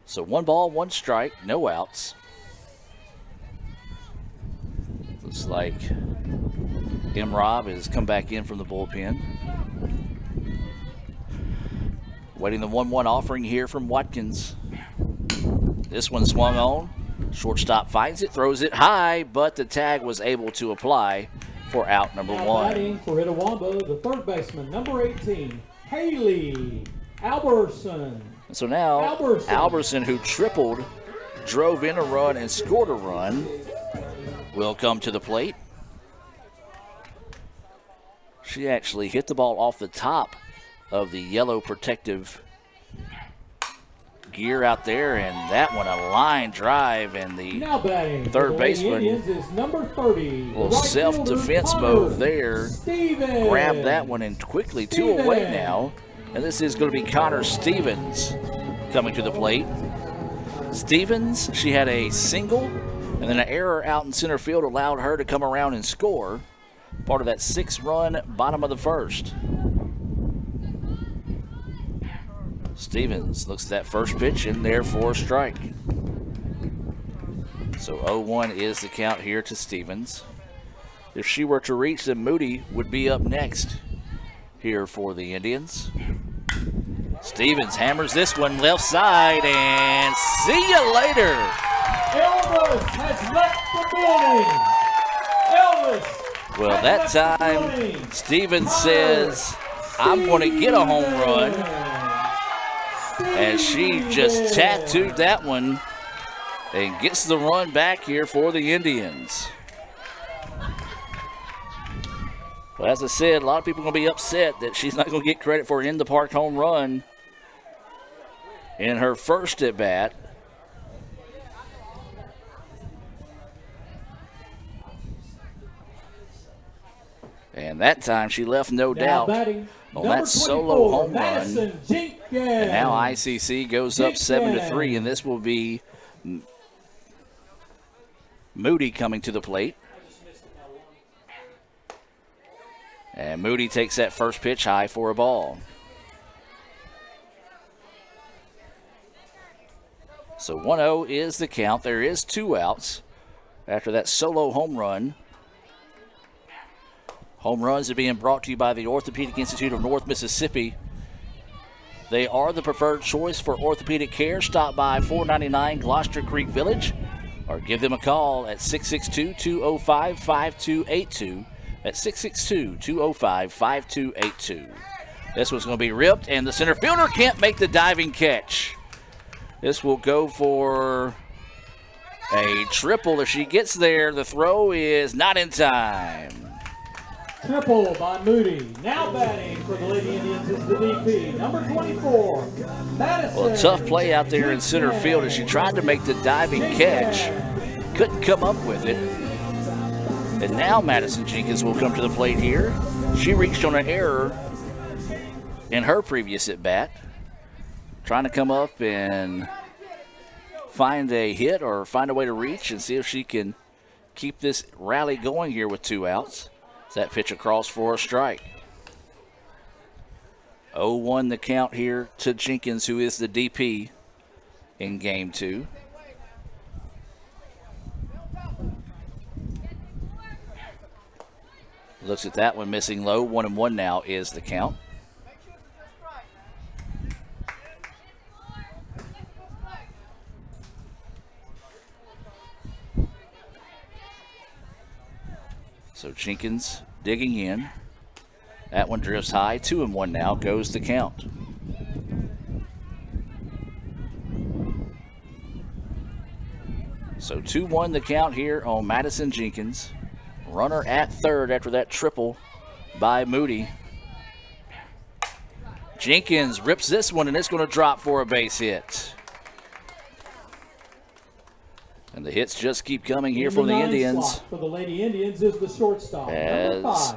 So 1 ball, 1 strike, no outs. Looks like M. Rob has come back in from the bullpen. Waiting the 1-1 offering here from Watkins. This one swung on. Shortstop finds it, throws it high, but the tag was able to apply for out number Now 1. batting for Itawamba, the third baseman, number 18, Haley Alberson. So now Alberson, who tripled, drove in a run and scored a run, will come to the plate. She actually hit the ball off the top of the yellow protective gear out there, and that one a line drive, and the third baseman, is number 30, little self-defense move there, grabbed that one and quickly 2 away now, and this is going to be Connor Stevens coming to the plate. Stevens, she had a single, and then an error out in center field allowed her to come around and score, part of that 6-run bottom of the first. Stevens looks at that first pitch in there for a strike. So 0-1 is the count here to Stevens. If she were to reach, then Moody would be up next here for the Indians. Stevens hammers this one left side, and see you later. Elvis has left the building. Elvis. Well, that time, Stevens says, I'm going to get a home run. And she just tattooed that one and gets the run back here for the Indians. Well, as I said, a lot of people are going to be upset that she's not going to get credit for an in-the-park home run in her first at-bat. And that time she left no doubt on that solo home run. And now ICC goes up 7-3, and this will be Moody coming to the plate. And Moody takes that first pitch high for a ball. So 1-0 is the count. There is 2 outs after that solo home run. Home runs are being brought to you by the Orthopedic Institute of North Mississippi. They are the preferred choice for orthopedic care. Stop by 499 Gloucester Creek Village or give them a call at 662-205-5282. At 662-205-5282. This one's going to be ripped, and the center fielder can't make the diving catch. This will go for a triple if she gets there. The throw is not in time. Triple by Moody. Now batting for the Lady Indians is the DP, number 24, Madison. Well, a tough play out there in center field as she tried to make the diving catch. Couldn't come up with it. And now Madison Jenkins will come to the plate here. She reached on an error in her previous at-bat. Trying to come up and find a hit or find a way to reach and see if she can keep this rally going here with 2 outs. That pitch across for a strike. 0-1 the count here to Jenkins, who is the DP in game 2. Looks at that one missing low. 1-1 now is the count. So Jenkins digging in. That one drifts high. 2-1 now goes the count. So 2-1 the count here on Madison Jenkins. Runner at third after that triple by Moody. Jenkins rips this one, and it's going to drop for a base hit. And the hits just keep coming here for the Indians. For the Lady Indians is the shortstop, as number 5.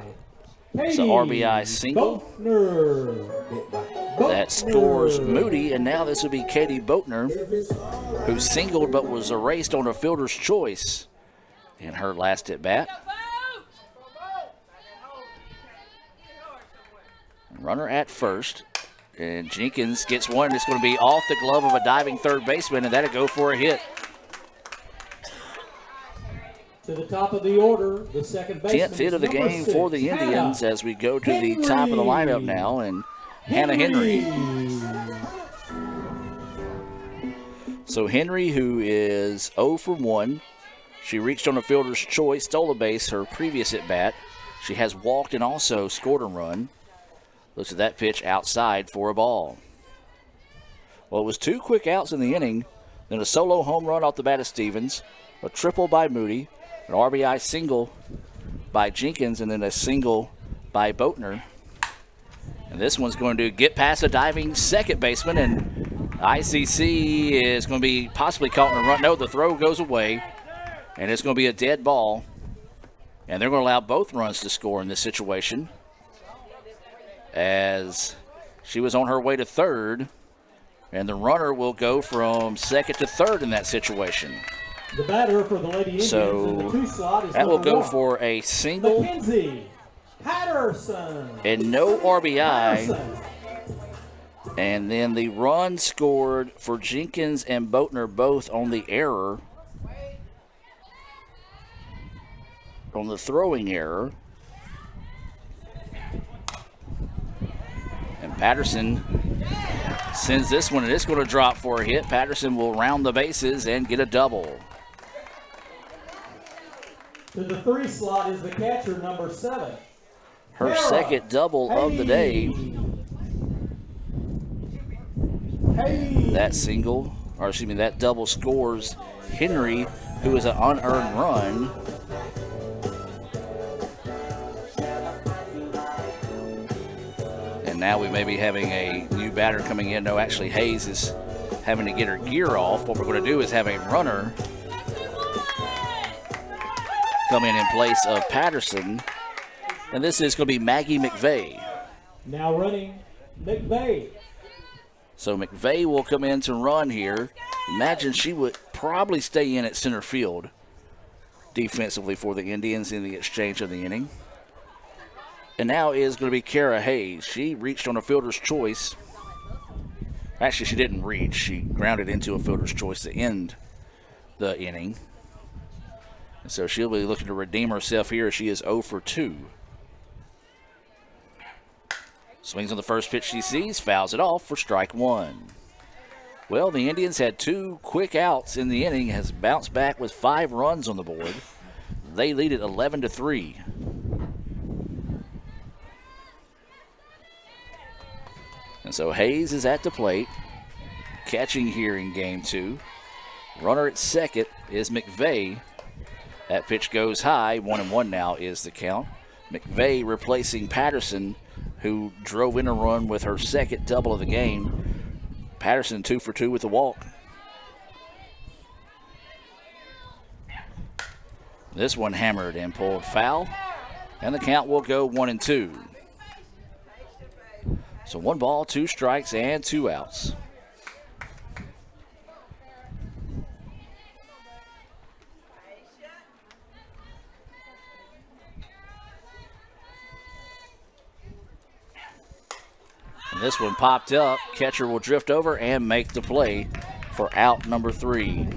It's an RBI single. That scores Moody, and now this will be Katie Boatner, who singled but was erased on a fielder's choice in her last at-bat. Runner at first, and Jenkins gets one. It's going to be off the glove of a diving third baseman, and that'll go for a hit. To the top of the order, the second baseman. 10th hit of the game for the Indians as we go to the top of the lineup now, and Hannah Henry. So Henry, who is 0 for 1, she reached on a fielder's choice, stole a base her previous at bat. She has walked and also scored a run. Looks at that pitch outside for a ball. Well, it was 2 quick outs in the inning, then a solo home run off the bat of Stevens, a triple by Moody, an RBI single by Jenkins, and then a single by Boatner. And this one's going to get past a diving second baseman, and ICC is going to be possibly caught in a run. No, the throw goes away, and it's going to be a dead ball. And they're going to allow both runs to score in this situation, as she was on her way to third, and the runner will go from second to third in that situation. The batter for the Lady Indians in the 2 slot is that will go 1. for a single Mackenzie Patterson. and no RBI. Patterson. And then the run scored for Jenkins and Boatner both on the error, on the throwing error. And Patterson sends this one, and it's going to drop for a hit. Patterson will round the bases and get a double. To the 3 slot is the catcher, number 7. Her Tara second double of the day. That single, or excuse me, that double scores Henry, who is an unearned run. And now we may be having a new batter coming in. No, actually Hayes is having to get her gear off. What we're going to do is have a runner come in place of Patterson. And this is going to be Maggie McVeigh. Now running McVeigh. So McVeigh will come in to run here. Imagine she would probably stay in at center field defensively for the Indians in the exchange of the inning. And now is going to be Kara Hayes. She reached on a fielder's choice. Actually, she didn't reach. She grounded into a fielder's choice to end the inning. And so she'll be looking to redeem herself here as she is 0 for 2. Swings on the first pitch she sees, fouls it off for strike 1. Well, the Indians had 2 quick outs in the inning, has bounced back with 5 runs on the board. They lead it 11-3. And so Hayes is at the plate, catching here in game 2. Runner at second is McVeigh. That pitch goes high. 1-1 now is the count. McVeigh replacing Patterson, who drove in a run with her second double of the game. Patterson 2 for 2 with the walk. This one hammered and pulled foul, and the count will go 1-2. So 1 ball, 2 strikes, and 2 outs. And this one popped up. Catcher will drift over and make the play for out number 3.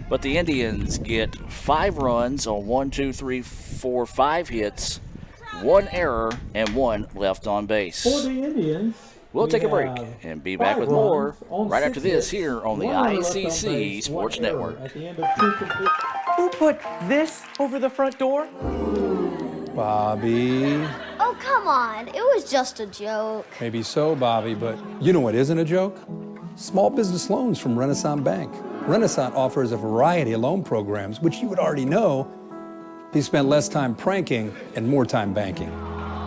But the Indians get 5 runs on 5 hits, 1 error, and 1 left on base. For the Indians, we'll take a break and be back with more right after this here on the ICC Sports Network. Who put this over the front door? Bobby. Oh, come on. It was just a joke. Maybe so, Bobby, but you know what isn't a joke? Small business loans from Renaissance Bank. Renaissance offers a variety of loan programs, which you would already know if you spent less time pranking and more time banking.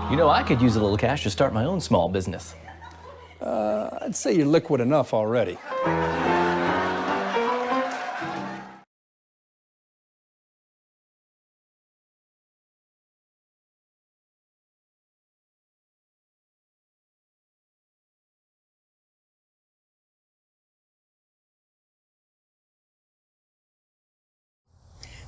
You know, I could use a little cash to start my own small business. I'd say you're liquid enough already.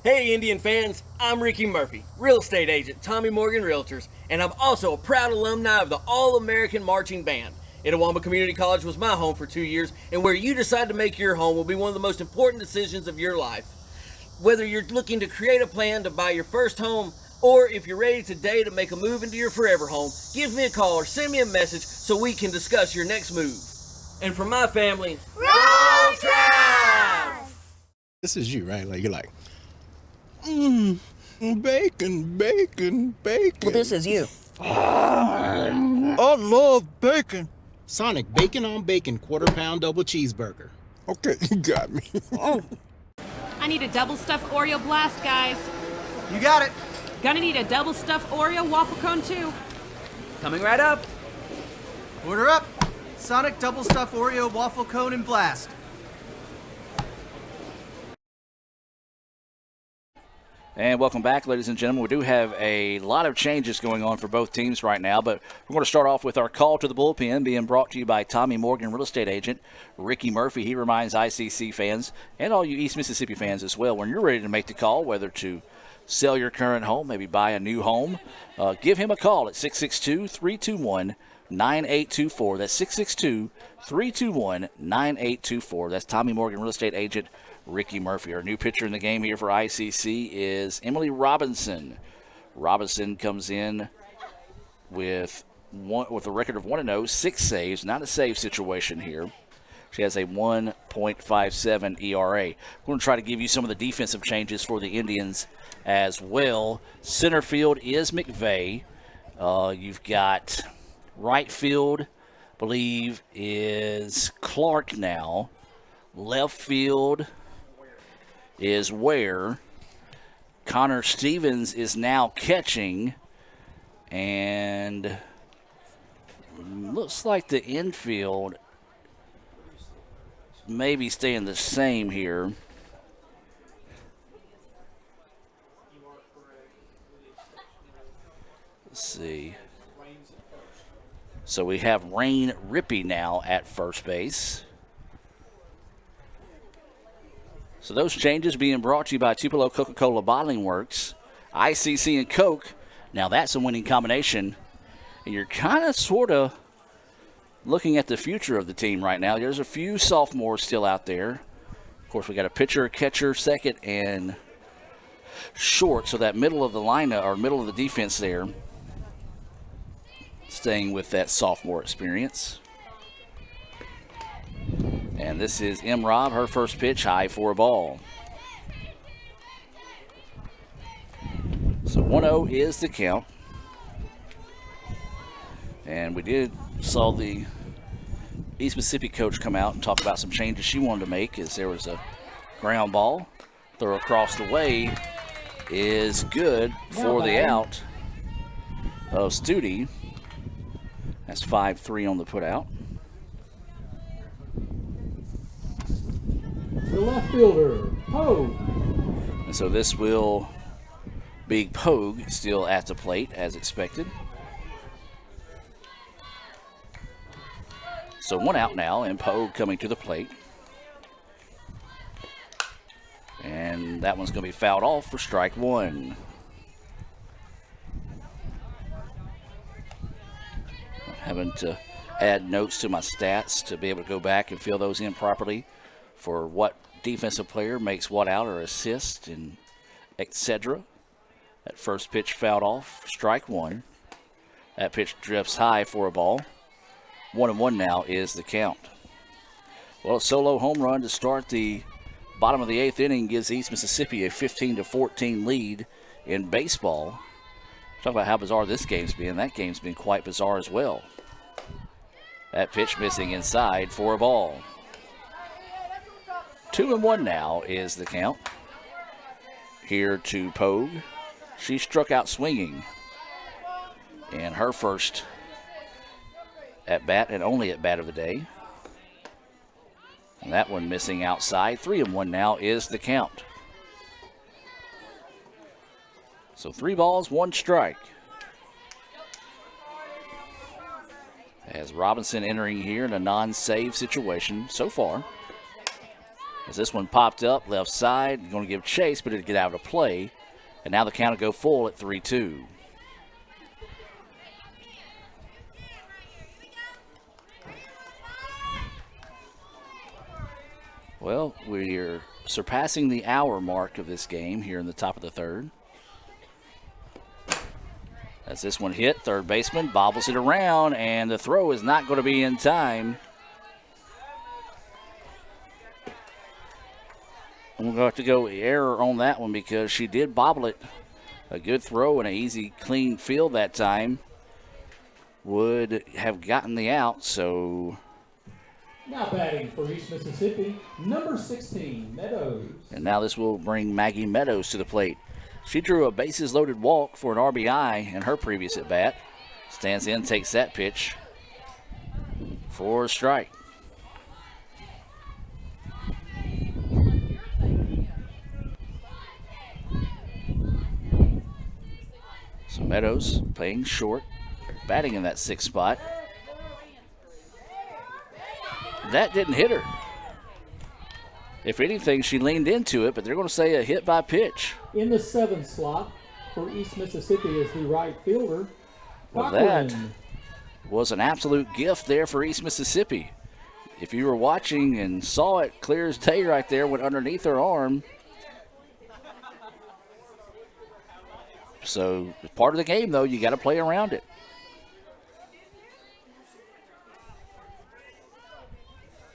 Hey Indian fans, I'm Ricky Murphy, real estate agent, Tommy Morgan Realtors, and I'm also a proud alumni of the All-American Marching Band. Itawamba Community College was my home for 2 years, and where you decide to make your home will be one of the most important decisions of your life. Whether you're looking to create a plan to buy your first home, or if you're ready today to make a move into your forever home, give me a call or send me a message so we can discuss your next move. And for my family, Roll Tribe! This is you, right? Like, you're like, bacon, bacon, bacon. Well, this is you. I love bacon. Sonic bacon on bacon, quarter-pound double cheeseburger. Okay, you got me. I need a double stuffed Oreo blast, guys. You got it. Gonna need a double stuffed Oreo waffle cone, too. Coming right up. Order up. Sonic double stuffed Oreo waffle cone and blast. And welcome back, ladies and gentlemen. We do have a lot of changes going on for both teams right now, but we're going to start off with our call to the bullpen being brought to you by Tommy Morgan, real estate agent Ricky Murphy. He reminds ICC fans and all you East Mississippi fans as well, when you're ready to make the call, whether to sell your current home, maybe buy a new home, give him a call at 662-321-9824. That's 662-321-9824. That's Tommy Morgan, real estate agent Ricky Murphy. Our new pitcher in the game here for ICC is Emily Robinson. Robinson comes in with a record of 1-0, 6 saves, not a save situation here. She has a 1.57 ERA. We're going to try to give you some of the defensive changes for the Indians as well. Center field is McVeigh. You've got right field, believe, is Clark now. Left field is Ware. Connor Stevens is now catching. And looks like the infield may be staying the same here. Let's see. So we have Rain Rippey now at first base. So those changes being brought to you by Tupelo Coca-Cola Bottling Works, ICC and Coke. Now that's a winning combination. And you're kind of sort of looking at the future of the team right now. There's a few sophomores still out there. Of course, we got a pitcher, catcher, second, and short. So that middle of the lineup, or middle of the defense there, staying with that sophomore experience. And this is M. Rob, her first pitch, high for a ball. So 1-0 is the count. And we saw the East Mississippi coach come out and talk about some changes she wanted to make, as there was a ground ball. Throw across the way is good for the out of Studi. That's 5-3 on the putout. The left fielder, Pogue. And so this will be Pogue still at the plate as expected. So one out now, and Pogue coming to the plate. And that one's going to be fouled off for strike one. I'm having to add notes to my stats to be able to go back and fill those in properly for what defensive player makes what out or assist and etc. That first pitch fouled off, strike one. That pitch drifts high for a ball. 1-1 now is the count. Well, a solo home run to start the bottom of the eighth inning gives East Mississippi a 15-14 lead in baseball. Talk about how bizarre this game's been. That game's been quite bizarre as well. That pitch missing inside for a ball. 2-1 now is the count. Here to Pogue. She struck out swinging in her first at bat and only at bat of the day. And that one missing outside. 3-1 now is the count. So 3 balls, 1 strike. As Robinson entering here in a non-save situation so far. As this one popped up left side, going to give chase, but it'll get out of play. And now the count will go full at 3-2. Well, we're surpassing the hour mark of this game here in the top of the third. As this one hit, third baseman bobbles it around, and the throw is not going to be in time. we're going to have to go error on that one because she did bobble it. A good throw and an easy, clean field that time would have gotten the out, so. Now batting for East Mississippi, number 16, Meadows. And now this will bring Maggie Meadows to the plate. She drew a bases-loaded walk for an RBI in her previous at-bat. Stands in, takes that pitch for a strike. So Meadows playing short, batting in that 6th spot. That didn't hit her. If anything, she leaned into it, but they're going to say a hit by pitch. In the 7th slot for East Mississippi is the right fielder, Well, Cochran. that was an absolute gift there for East Mississippi. If you were watching and saw it clear as day right there, went underneath her arm. So part of the game, though, you got to play around it.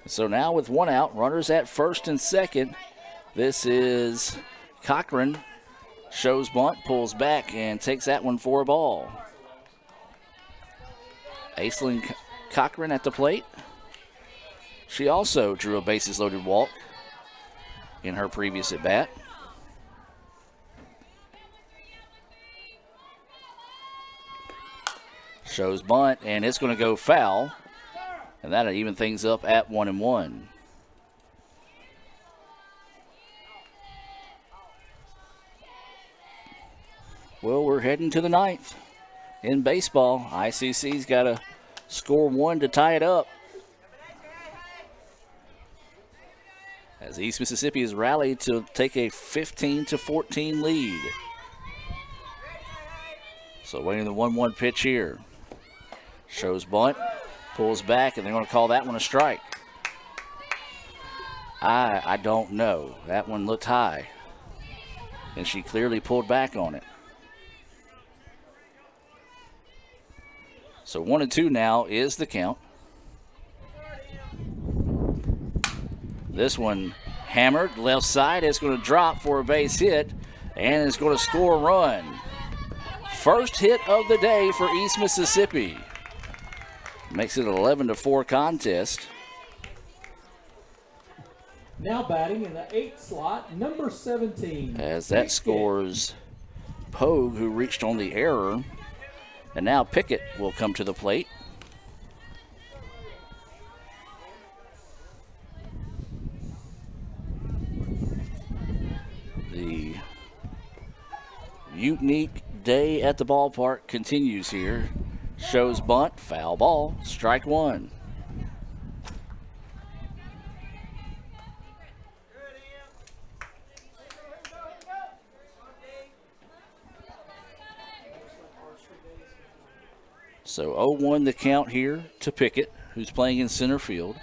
So now with 1 out, runners at 1st and 2nd. This is Cochran. Shows bunt, pulls back, and takes that one for a ball. Aislinn Cochran at the plate. She also drew a bases-loaded walk in her previous at-bat. Shows bunt, and it's going to go foul. And that'll even things up at 1-1. Well, we're heading to the 9th. In baseball, ICC's got to score 1 to tie it up. As East Mississippi has rallied to take a 15-14 lead. So waiting the 1-1 pitch here. Shows bunt. Pulls back, and they're going to call that one a strike. I don't know. That one looked high. And she clearly pulled back on it. So 1-2 now is the count. This one hammered left side. It's going to drop for a base hit, and it's going to score a run. First hit of the day for East Mississippi. Makes it an 11-4 contest. Now batting in the 8th slot, number 17. As that scores Pogue, who reached on the error. And now Pickett will come to the plate. The unique day at the ballpark continues here. Shows bunt, foul ball, strike 1. So 0-1 the count here to Pickett, who's playing in center field.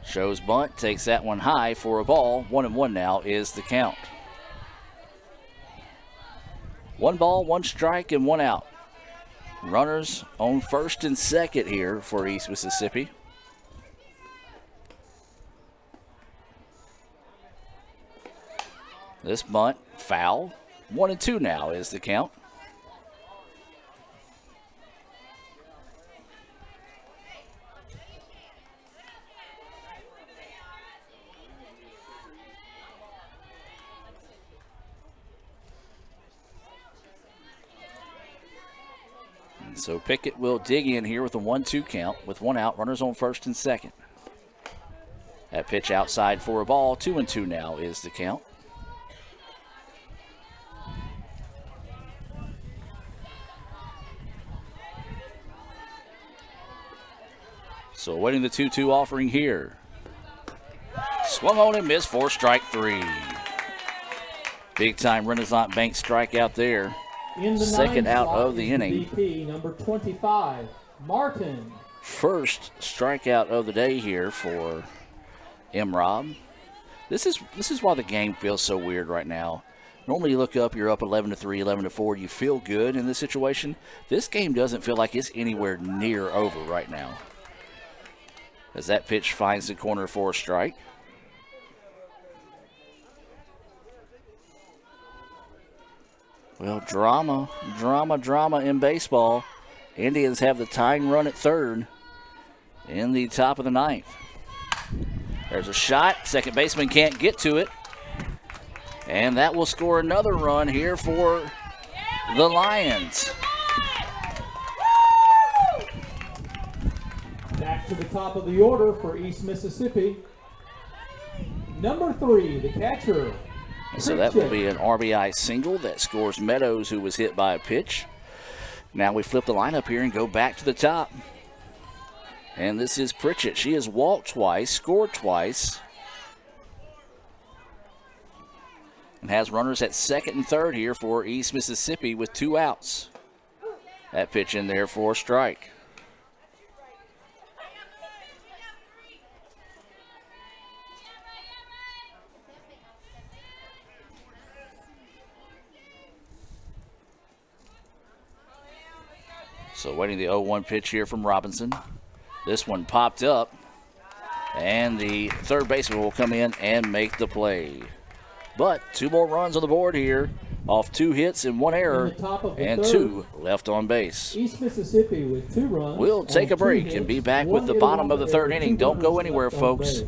Shows bunt, takes that one high for a ball. 1-1 now is the count. 1 ball, 1 strike, and 1 out. Runners on 1st and 2nd here for East Mississippi. This bunt, foul. 1-2 now is the count. So Pickett will dig in here with a 1-2 count with 1 out, runners on 1st and 2nd. That pitch outside for a ball, 2-2 now is the count. So awaiting the 2-2 offering here. Swung on and missed for strike 3. Big time Renaissance Bank strikeout there. In the 2nd 9th out slot of the is inning. VP, number 25, Martin. First strikeout of the day here for M-Rob. This is why the game feels so weird right now. Normally you look up, you're up 11-3, 11-4, you feel good in this situation. This game doesn't feel like it's anywhere near over right now. As that pitch finds the corner for a strike. Well, drama in baseball. Indians have the tying run at third in the top of the ninth. There's a shot. Second baseman can't get to it. And that will score another run here for the Lions. Back to the top of the order for East Mississippi. Number 3, the catcher. So that will be an RBI single that scores Meadows, who was hit by a pitch. Now we flip the lineup here and go back to the top. And this is Pritchett. She has walked twice, scored twice, and has runners at second and third here for East Mississippi with 2 outs. That pitch in there for a strike. So waiting the 0-1 pitch here from Robinson. This one popped up, and the third baseman will come in and make the play. But 2 more runs on the board here off 2 hits and 1 error, and 2 left on base. East Mississippi with 2 runs. We'll take a break and be back with the bottom of the third inning. Don't go anywhere, folks.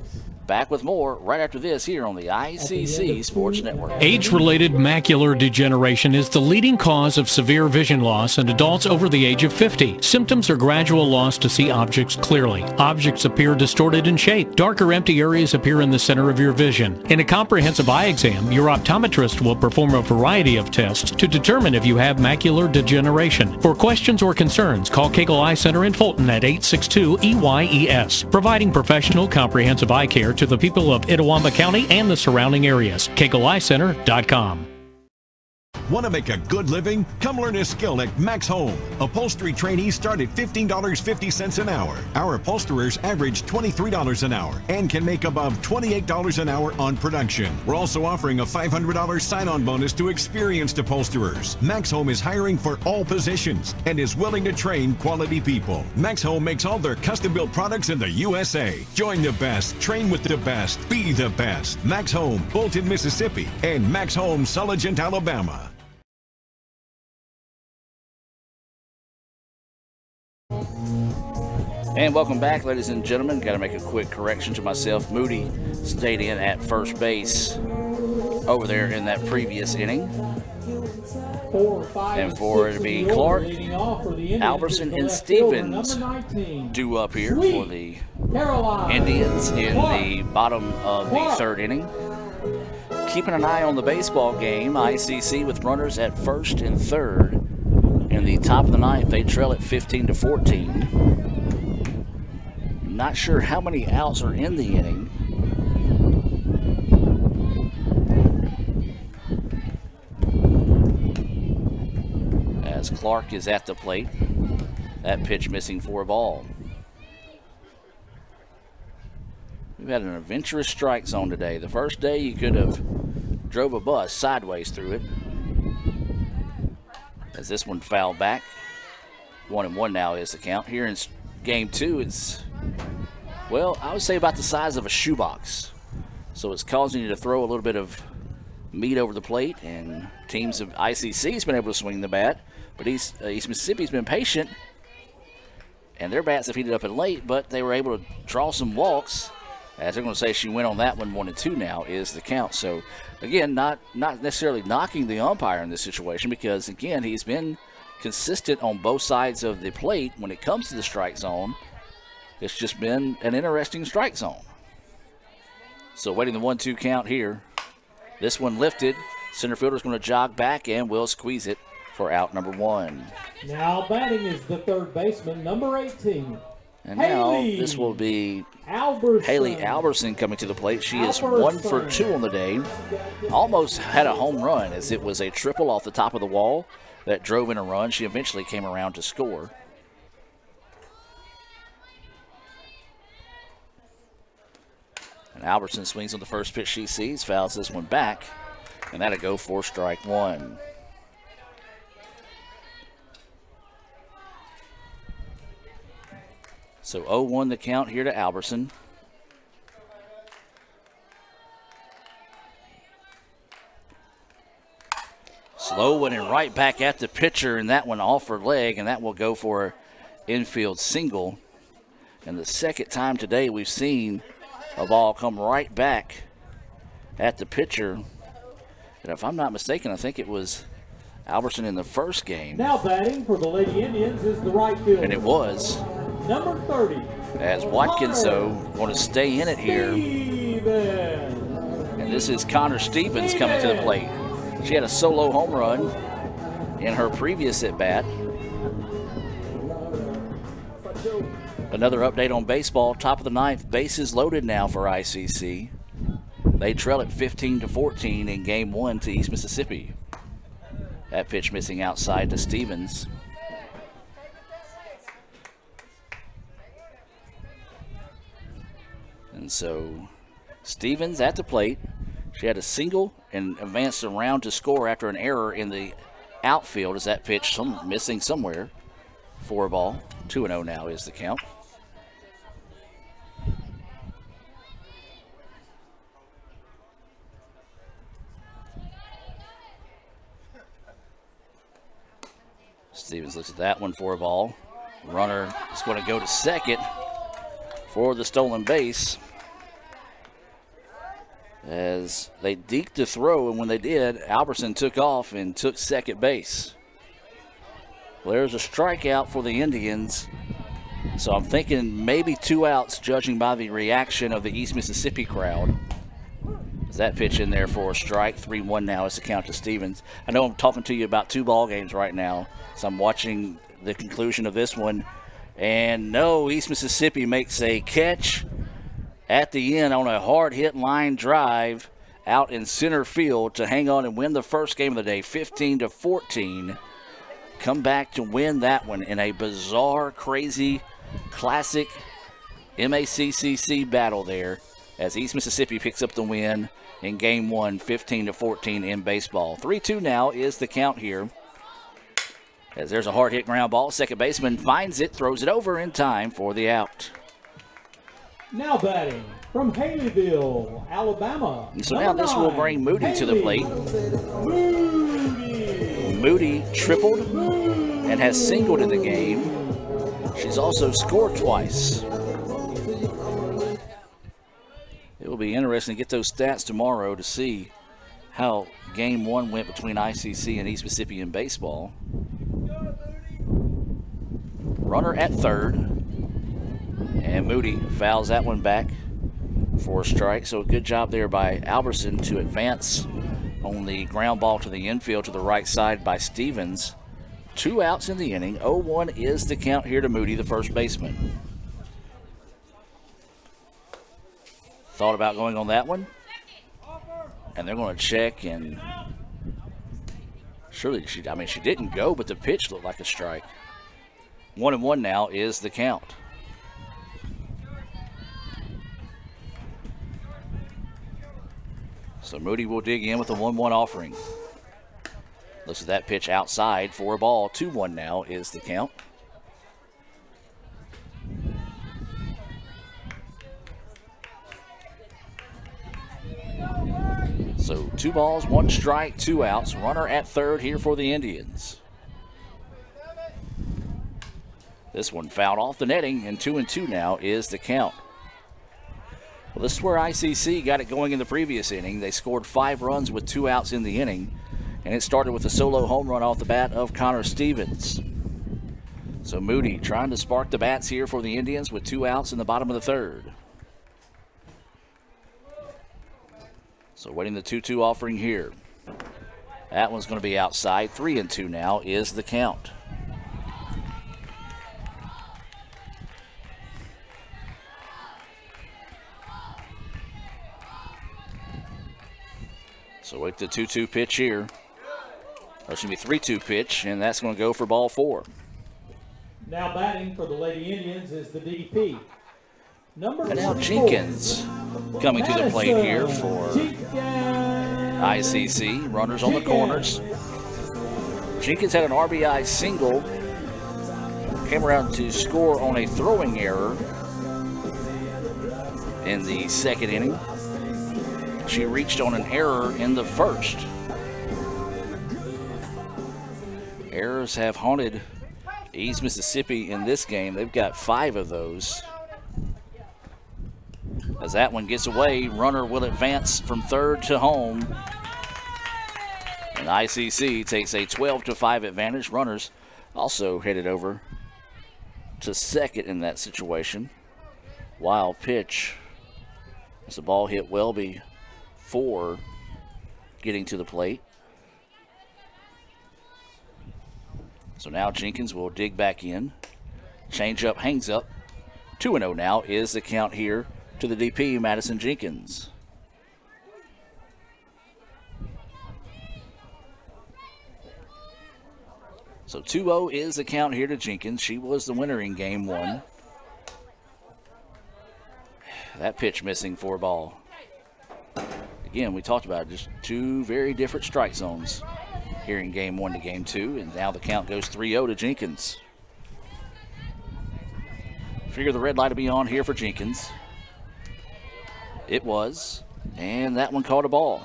Back with more right after this here on the ICC Sports Network. Age-related macular degeneration is the leading cause of severe vision loss in adults over the age of 50. Symptoms are gradual loss to see objects clearly. Objects appear distorted in shape. Darker empty areas appear in the center of your vision. In a comprehensive eye exam, your optometrist will perform a variety of tests to determine if you have macular degeneration. For questions or concerns, call Cagle Eye Center in Fulton at 862-EYES, providing professional comprehensive eye care to the people of Itawamba County and the surrounding areas. CagleEyeCenter.com. Want to make a good living? Come learn a skill at Max Home. Upholstery trainees start at $15.50 an hour. Our upholsterers average $23 an hour and can make above $28 an hour on production. We're also offering a $500 sign-on bonus to experienced upholsterers. Max Home is hiring for all positions and is willing to train quality people. Max Home makes all their custom-built products in the USA. Join the best, train with the best, be the best. Max Home, Bolton, Mississippi, and Max Home, Sulligent, Alabama. And welcome back, ladies and gentlemen. Got to make a quick correction to myself. Moody stayed in at first base over there in that previous inning. 4, 5, and for it to be Clark, Albertson, and Stevens due up here for the Indians in the bottom of the third inning. Keeping an eye on the baseball game, ICC with runners at first and third. In the top of the ninth, they trail at 15-14. Not sure how many outs are in the inning. As Clark is at the plate. That pitch missing for a ball. We've had an adventurous strike zone today. The first day you could have drove a bus sideways through it. As this one fouled back. 1-1 now is the count. Here in game 2, it's, well, I would say about the size of a shoebox. So it's causing you to throw a little bit of meat over the plate, and teams of ICC has been able to swing the bat, but East Mississippi's been patient, and their bats have heated up and late, but they were able to draw some walks. As they're going to say, she went on that one. 1-2 now is the count. So again, not necessarily knocking the umpire in this situation, because again, he's been consistent on both sides of the plate when it comes to the strike zone. It's just been an interesting strike zone. So waiting the 1-2 count here. This one lifted. Center fielder's going to jog back and will squeeze it for out number 1. Now batting is the third baseman, number 18. And now this will be Haley Alberson coming to the plate. She is 1 for 2 on the day. Almost had a home run, as it was a triple off the top of the wall that drove in a run. She eventually came around to score. And Alberson swings on the first pitch she sees, fouls this one back, and that'll go for strike 1. So 0-1 the count here to Alberson. Slow one and right back at the pitcher, and that one off her leg, and that will go for an infield single. And the second time today we've seen a ball come right back at the pitcher. And if I'm not mistaken, I think it was Albertson in the first game. Now batting for the Lady Indians is the right fielder. And it was. Number 30. As Watkins, though, going to stay in it here. And this is Connor Stevens coming to the plate. She had a solo home run in her previous at-bat. Another update on baseball. Top of the ninth, bases loaded now for ICC. They trail at 15-14 in Game 1 to East Mississippi. That pitch missing outside to Stevens. And so Stevens at the plate. She had a single and advanced around to score after an error in the outfield as that pitch missing somewhere. 4 ball. 2-0 now is the count. Stevens looks at that one for a ball. Runner is going to go to second for the stolen base. As they deked the throw, and when they did, Albertson took off and took second base. Well, there's a strikeout for the Indians. So I'm thinking maybe 2 outs, judging by the reaction of the East Mississippi crowd. Is that pitch in there for a strike? 3-1 now is the count to Stevens. I know I'm talking to you about 2 ball games right now, so I'm watching the conclusion of this one. And no, East Mississippi makes a catch at the end on a hard-hit line drive out in center field to hang on and win the first game of the day, 15-14. Come back to win that one in a bizarre, crazy, classic MACCC battle there as East Mississippi picks up the win in Game 1, 15-14 in baseball. 3-2 now is the count here. As there's a hard-hit ground ball, second baseman finds it, throws it over in time for the out. Now batting from Haleyville, Alabama. And so now this will bring Moody to the plate. Moody tripled and has singled in the game. She's also scored twice. It will be interesting to get those stats tomorrow to see how Game 1 went between ICC and East Mississippi in baseball. Runner at third. And Moody fouls that one back for a strike. So a good job there by Albertson to advance on the ground ball to the infield to the right side by Stevens. 2 outs in the inning. 0-1 is the count here to Moody, the first baseman. Thought about going on that one. And they're going to check, and surely she didn't go, but the pitch looked like a strike. 1-1 now is the count. So Moody will dig in with a 1-1 offering. Looks at that pitch outside for a ball. 2-1 now is the count. So 2 balls, 1 strike, 2 outs. Runner at third here for the Indians. This one fouled off the netting, and 2-2 now is the count. Well, this is where ICC got it going in the previous inning. They scored 5 runs with 2 outs in the inning, and it started with a solo home run off the bat of Connor Stevens. So Moody trying to spark the bats here for the Indians with 2 outs in the bottom of the third. So waiting the 2-2 offering here. That one's going to be outside. 3-2 now is the count. So wait the 2-2 pitch here. Or excuse me, 3-2 pitch, and that's going to go for ball 4. Now batting for the Lady Indians is the DP. And now Jenkins coming to the plate here for ICC. Runners on the corners. Jenkins had an RBI single. Came around to score on a throwing error in the second inning. She reached on an error in the first. Errors have haunted East Mississippi in this game. They've got 5 of those. As that one gets away, runner will advance from third to home. And ICC takes a 12-5 advantage. Runners also headed over to second in that situation. Wild pitch as the ball hit well before getting to the plate. So now Jenkins will dig back in. Change up, hangs up. 2-0 now is the count here to the DP, Madison Jenkins. So 2-0 is the count here to Jenkins. She was the winner in game 1. That pitch missing for a ball. Again, we talked about just 2 very different strike zones here in game 1 to game 2, and now the count goes 3-0 to Jenkins. Figure the red light to be on here for Jenkins. It was, and that one caught a ball.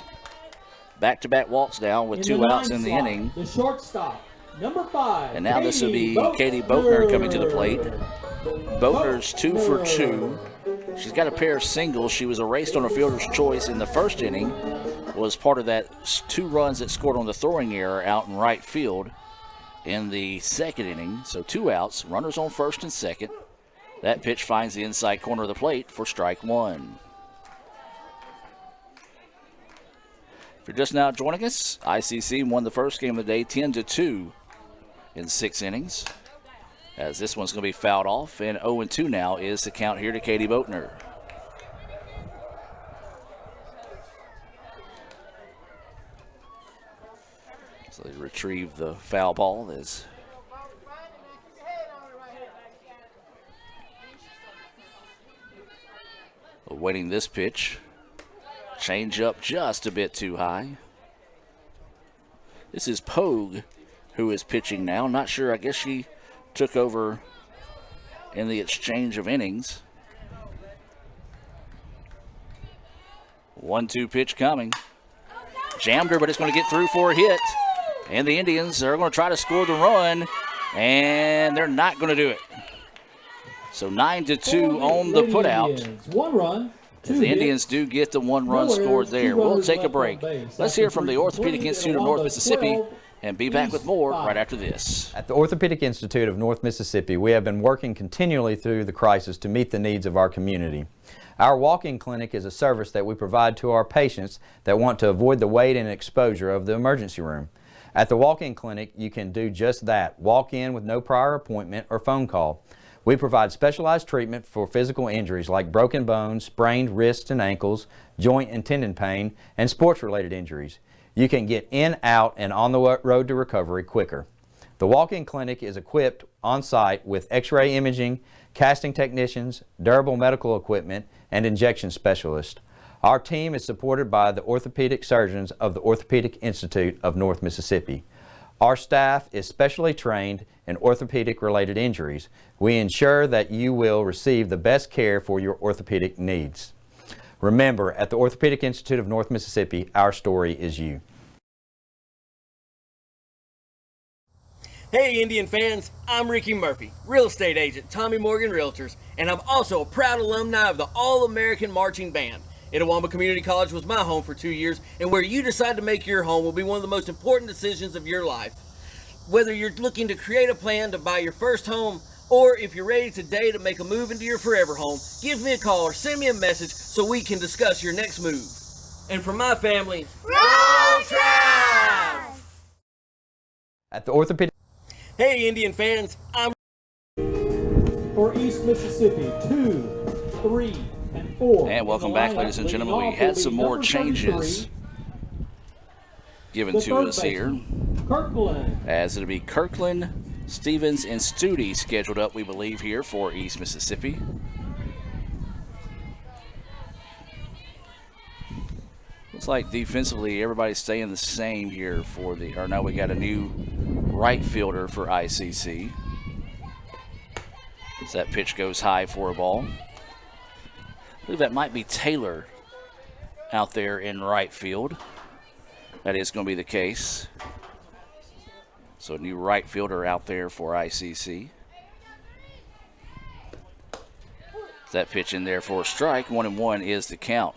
Back-to-back walks down with 2 outs in the inning. The shortstop, number 5. And now this will be Katie Boatner coming to the plate. Boatner's 2 for 2. She's got a pair of singles. She was erased on her fielder's choice in the first inning. Was part of that 2 runs that scored on the throwing error out in right field in the second inning. So 2 outs, runners on first and second. That pitch finds the inside corner of the plate for strike 1. If you're just now joining us, ICC won the first game of the day 10-2 in 6 innings. As this one's going to be fouled off, and 0-2 now is the count here to Katie Boatner. So they retrieve the foul ball as awaiting this pitch. Change up just a bit too high. This is Pogue who is pitching now. Not sure, I guess she took over in the exchange of innings. 1-2 pitch coming. Jammed her, but it's going to get through for a hit. And the Indians are going to try to score the run, and they're not going to do it. So 9-2 on the putout. 1 run. As the Indians do get the 1 run scored there. We'll take a break. Let's hear from the Orthopedic Institute of North Mississippi and be back with more right after this. At the Orthopedic Institute of North Mississippi, we have been working continually through the crisis to meet the needs of our community. Our walk-in clinic is a service that we provide to our patients that want to avoid the wait and exposure of the emergency room. At the walk-in clinic, you can do just that. Walk in with no prior appointment or phone call. We provide specialized treatment for physical injuries like broken bones, sprained wrists and ankles, joint and tendon pain, and sports-related injuries. You can get in, out, and on the road to recovery quicker. The walk-in clinic is equipped on-site with x-ray imaging, casting technicians, durable medical equipment, and injection specialists. Our team is supported by the orthopedic surgeons of the Orthopedic Institute of North Mississippi. Our staff is specially trained in orthopedic-related injuries. We ensure that you will receive the best care for your orthopedic needs. Remember, at the Orthopedic Institute of North Mississippi, our story is you. Hey Indian fans, I'm Ricky Murphy, real estate agent, Tommy Morgan Realtors, and I'm also a proud alumni of the All-American Marching Band. Itawamba Community College was my home for 2 years, and where you decide to make your home will be one of the most important decisions of your life. Whether you're looking to create a plan to buy your first home, or if you're ready today to make a move into your forever home, give me a call or send me a message so we can discuss your next move. And for my family, roll Trav! At the Orthopedic... Hey Indian fans, I'm... For East Mississippi, 2, 3, and 4. And welcome back, ladies and gentlemen. We had some more changes given to us here. As it'll be Kirkland, Stevens, and Studi scheduled up, we believe, here for East Mississippi. Looks like defensively everybody's staying the same here for the, or no, we got a new right fielder for ICC. As that pitch goes high for a ball. I believe that might be Taylor out there in right field. That is going to be the case. So a new right fielder out there for ICC. That pitch in there for a strike. 1-1 is the count.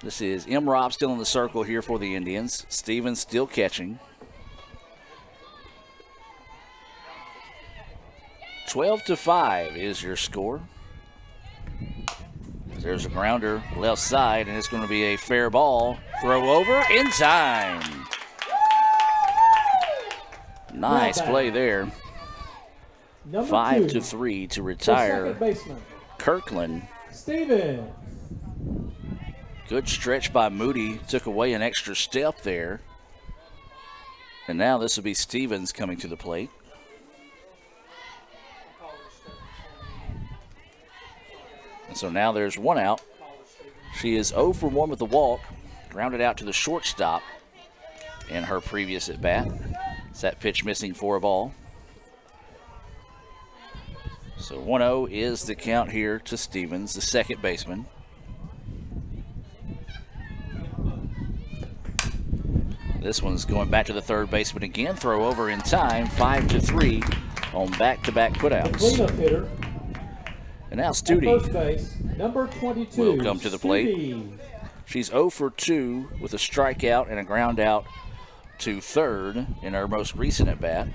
This is M. Rob still in the circle here for the Indians. Stevens still catching. 12-5 is your score. There's a grounder left side, and it's going to be a fair ball. Throw over in time. Nice play there. 5-3 to retire Kirkland. Steven. Good stretch by Moody. Took away an extra step there. And now this will be Stevens coming to the plate. And so now there's one out. She is 0 for 1 with the walk. Grounded out to the shortstop in her previous at bat. It's that pitch missing for a ball. So 1-0 is the count here to Stevens, the second baseman. This one's going back to the third baseman again. Throw over in time. 5-3 on back-to-back putouts. Cleanup hitter. And now Studi First base, number 22. will come to the plate. Studi. She's 0 for 2 with a strikeout and a ground out to third in her most recent at bat.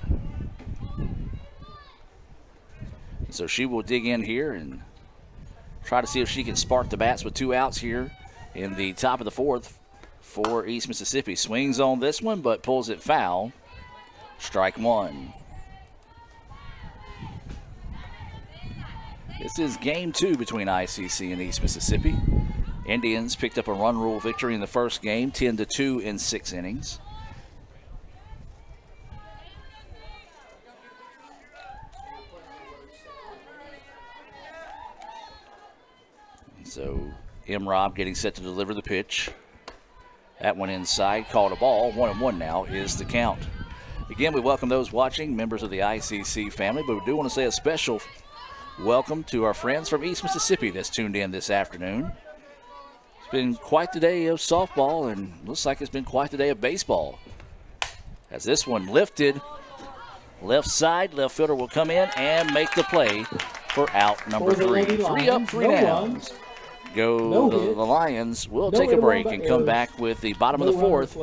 So she will dig in here and try to see if she can spark the bats with 2 outs here in the top of the fourth for East Mississippi. Swings on this one, but pulls it foul. Strike 1. This is game 2 between ICC and East Mississippi. Indians picked up a run rule victory in the first game, 10-2 in 6 innings. So M. Rob getting set to deliver the pitch. That one inside, called a ball. 1-1 now is the count. Again, we welcome those watching, members of the ICC family, but we do want to say a special welcome to our friends from East Mississippi that's tuned in this afternoon. It's been quite the day of softball, and looks like it's been quite the day of baseball. As this one lifted, left side, left fielder will come in and make the play for out number 3. 3 up, 3 down. Go the Lions. We'll take a break and come back with the bottom of the fourth.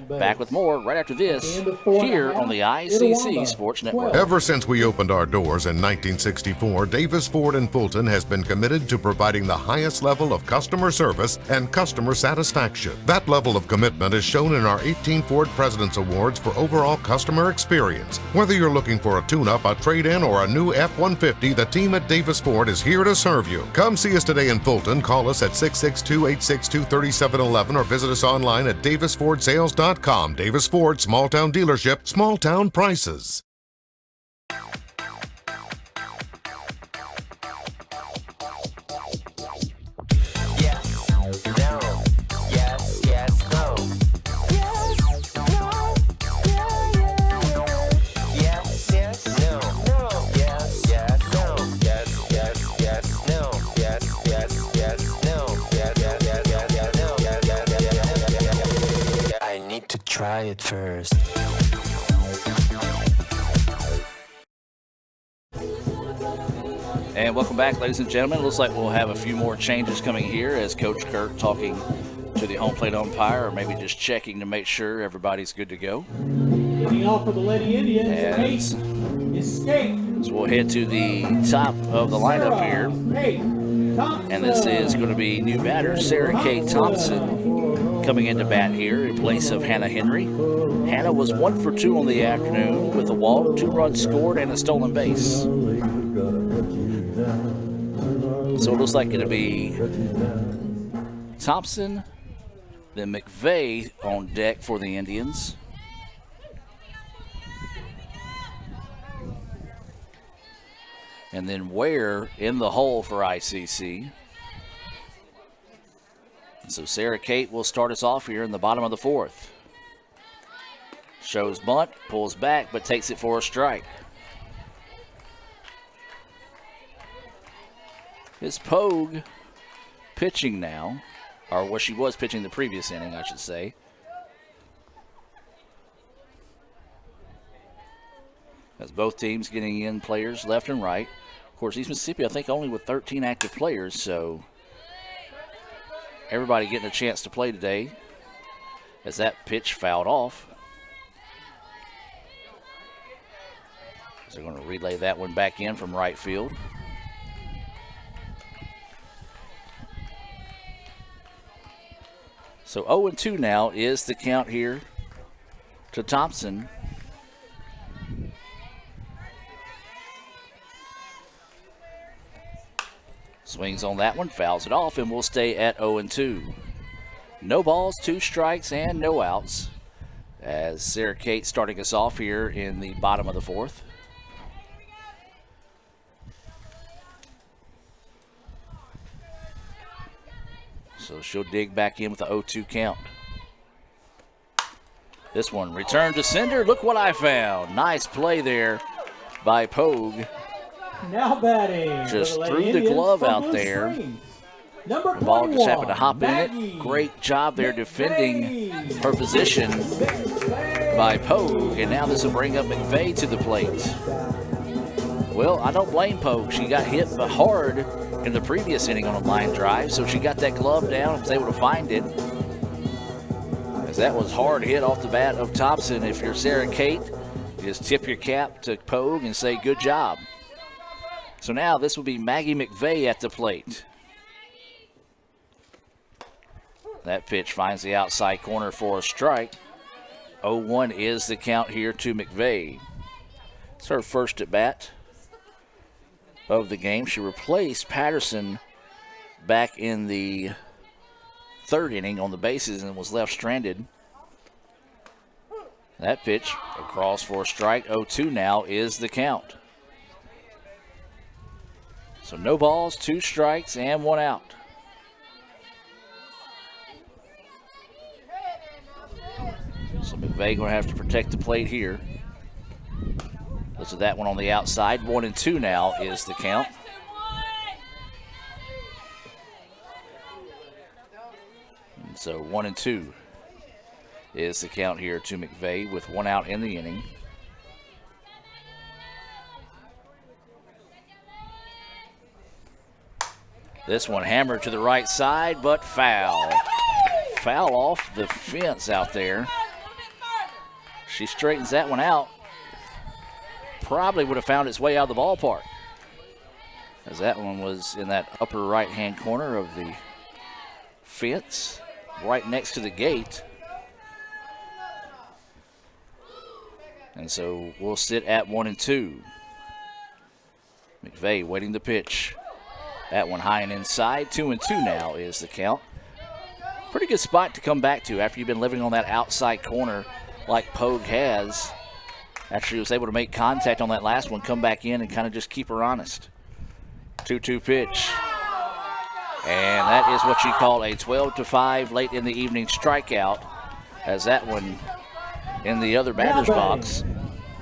Back with more right after this here on the ICC Sports Network. Ever since we opened our doors in 1964, Davis Ford in Fulton has been committed to providing the highest level of customer service and customer satisfaction. That level of commitment is shown in our 18 Ford President's Awards for overall customer experience. Whether you're looking for a tune-up, a trade-in, or a new F-150, the team at Davis Ford is here to serve you. Come see us today in Fulton. Call us at 662-862-3711 or visit us online at davisfordsales.com. Davis Ford, small town dealership, small town prices. Try it first. And welcome back, ladies and gentlemen. It looks like we'll have a few more changes coming here as Coach Kirk talking to the home plate umpire, or maybe just checking to make sure everybody's good to go. Getting off for the Lady Indians. Escape. So we'll head to the top of the lineup here. And this is going to be new batter Sarah K. Thompson coming into bat here in place of Hannah Henry. Hannah was 1 for 2 on the afternoon with a walk, 2 runs scored, and a stolen base. So it looks like it'll be Thompson, then McVeigh on deck for the Indians. And then Ware in the hole for ICC. So Sarah Kate will start us off here in the bottom of the fourth. Shows bunt, pulls back, but takes it for a strike. It's Pogue pitching now, or what she was pitching the previous inning, I should say. As both teams getting in players left and right. Of course, East Mississippi, I think, only with 13 active players, so everybody getting a chance to play today. As that pitch fouled off. So they're going to relay that one back in from right field. So 0-2 now is the count here to Thompson. Swings on that one, fouls it off, and we'll stay at 0-2. No balls, 2 strikes, and no outs. As Sarah Kate starting us off here in the bottom of the 4th. So she'll dig back in with the 0-2 count. This one returned to sender. Look what I found. Nice play there by Pogue. Now batting. Just threw the glove out there. Number The ball just happened to hop in it. Great job there defending her position by Pogue. And now this will bring up McVeigh to the plate. Well, I don't blame Pogue. She got hit hard in the previous inning on a line drive, so she got that glove down and was able to find it. As that was hard hit off the bat of Thompson. If you're Sarah Kate, you just tip your cap to Pogue and say good job. So now this will be Maggie McVeigh at the plate. That pitch finds the outside corner for a strike. 0-1 is the count here to McVeigh. It's her first at bat of the game. She replaced Patterson back in the 3rd inning on the bases and was left stranded. That pitch across for a strike. 0-2 now is the count. So no balls, 2 strikes, and 1 out. So McVeigh going to have to protect the plate here. Looks at that one on the outside. 1-2 now is the count. And so 1-2 is the count here to McVeigh with 1 out in the inning. This one hammered to the right side, but foul. Foul off the fence out there. She straightens that one out. Probably would have found its way out of the ballpark, as that one was in that upper right-hand corner of the fence, right next to the gate. And so we'll sit at 1-2. McVeigh waiting the pitch. That one high and inside. 2-2 now is the count. Pretty good spot to come back to after you've been living on that outside corner like Pogue has. Actually was able to make contact on that last one, come back in and kind of just keep her honest. 2-2 pitch. And that is what you call a 12-5 late in the evening strikeout, as that one in the other batter's box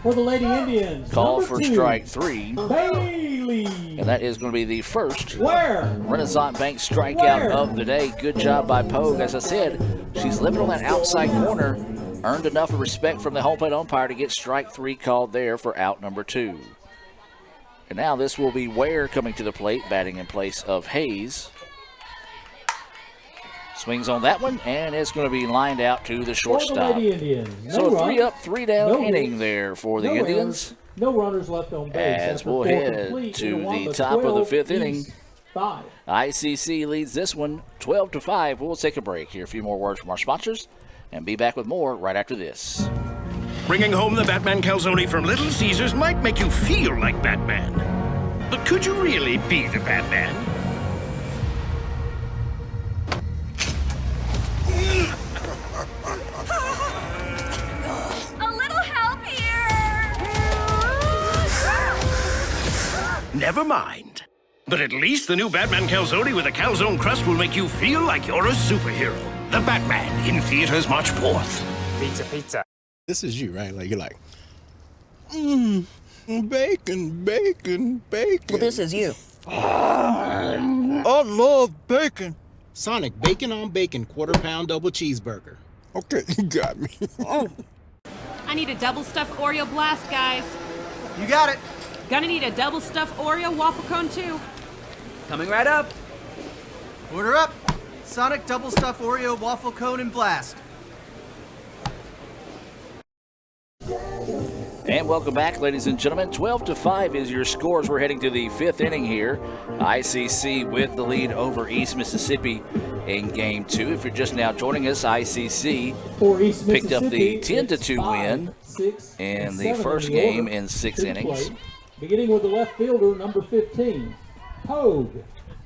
for the Lady Indians, called for 2, strike 3. Bailey. And that is going to be the first Renaissance Bank strikeout of the day. Good job by Pogue. As I said, she's living on that outside corner. Earned enough of respect from the home plate umpire to get strike 3 called there for out number 2. And now this will be Ware coming to the plate, batting in place of Hayes. Swings on that one, and it's going to be lined out to the shortstop. So a 3 up, 3 down inning there for the Indians. No runners left on base. As we'll head to the top of the 5th inning. ICC leads this one 12-5. We'll take a break, hear a few more words from our sponsors, and be back with more right after this. Bringing home the Batman calzone from Little Caesars might make you feel like Batman. But could you really be the Batman? A little help here! Never mind. But at least the new Batman calzone with a calzone crust will make you feel like you're a superhero. The Batman in theaters March 4th. Pizza, pizza. This is you, right? Like, you're like, bacon, bacon, bacon. Well, this is you. I love bacon. Sonic bacon on bacon, quarter-pound double cheeseburger. Okay, you got me. I need a double stuffed Oreo blast, guys. You got it. Gonna need a double stuffed Oreo waffle cone too. Coming right up. Order up. Sonic double stuffed Oreo waffle cone and blast. And welcome back, ladies and gentlemen. 12-5 is your scores. We're heading to the 5th inning here. ICC with the lead over East Mississippi in Game 2. If you're just now joining us, ICC picked up the 10-2 win in the first game in 6 innings. Beginning with the left fielder, number 15, Pogue.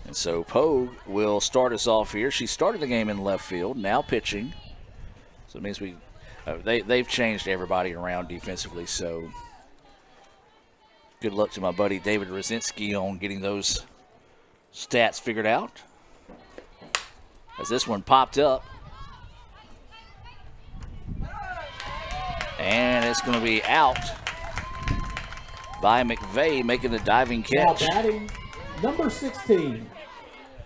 And so Pogue will start us off here. She started the game in left field, now pitching. So it means they've changed everybody around defensively, so good luck to my buddy David Rosinski on getting those stats figured out. As this one popped up. And it's going to be out by McVeigh, making the diving catch. Now batting, number 16,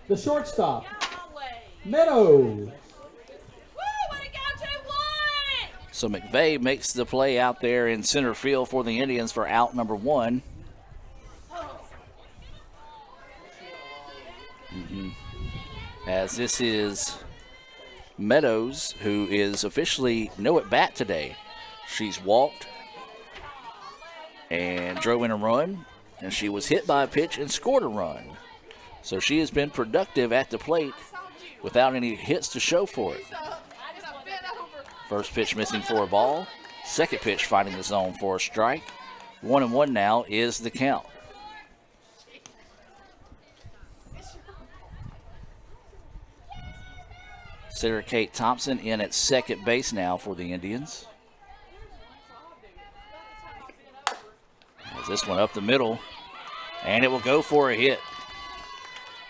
the shortstop, Meadows. So McVeigh makes the play out there in center field for the Indians for out number 1. As this is Meadows, who is officially no at bat today. She's walked and drove in a run, and she was hit by a pitch and scored a run. So she has been productive at the plate without any hits to show for it. First pitch missing for a ball. Second pitch finding the zone for a strike. 1-1 now is the count. Sarah Kate Thompson in at second base now for the Indians. As this one up the middle, and it will go for a hit.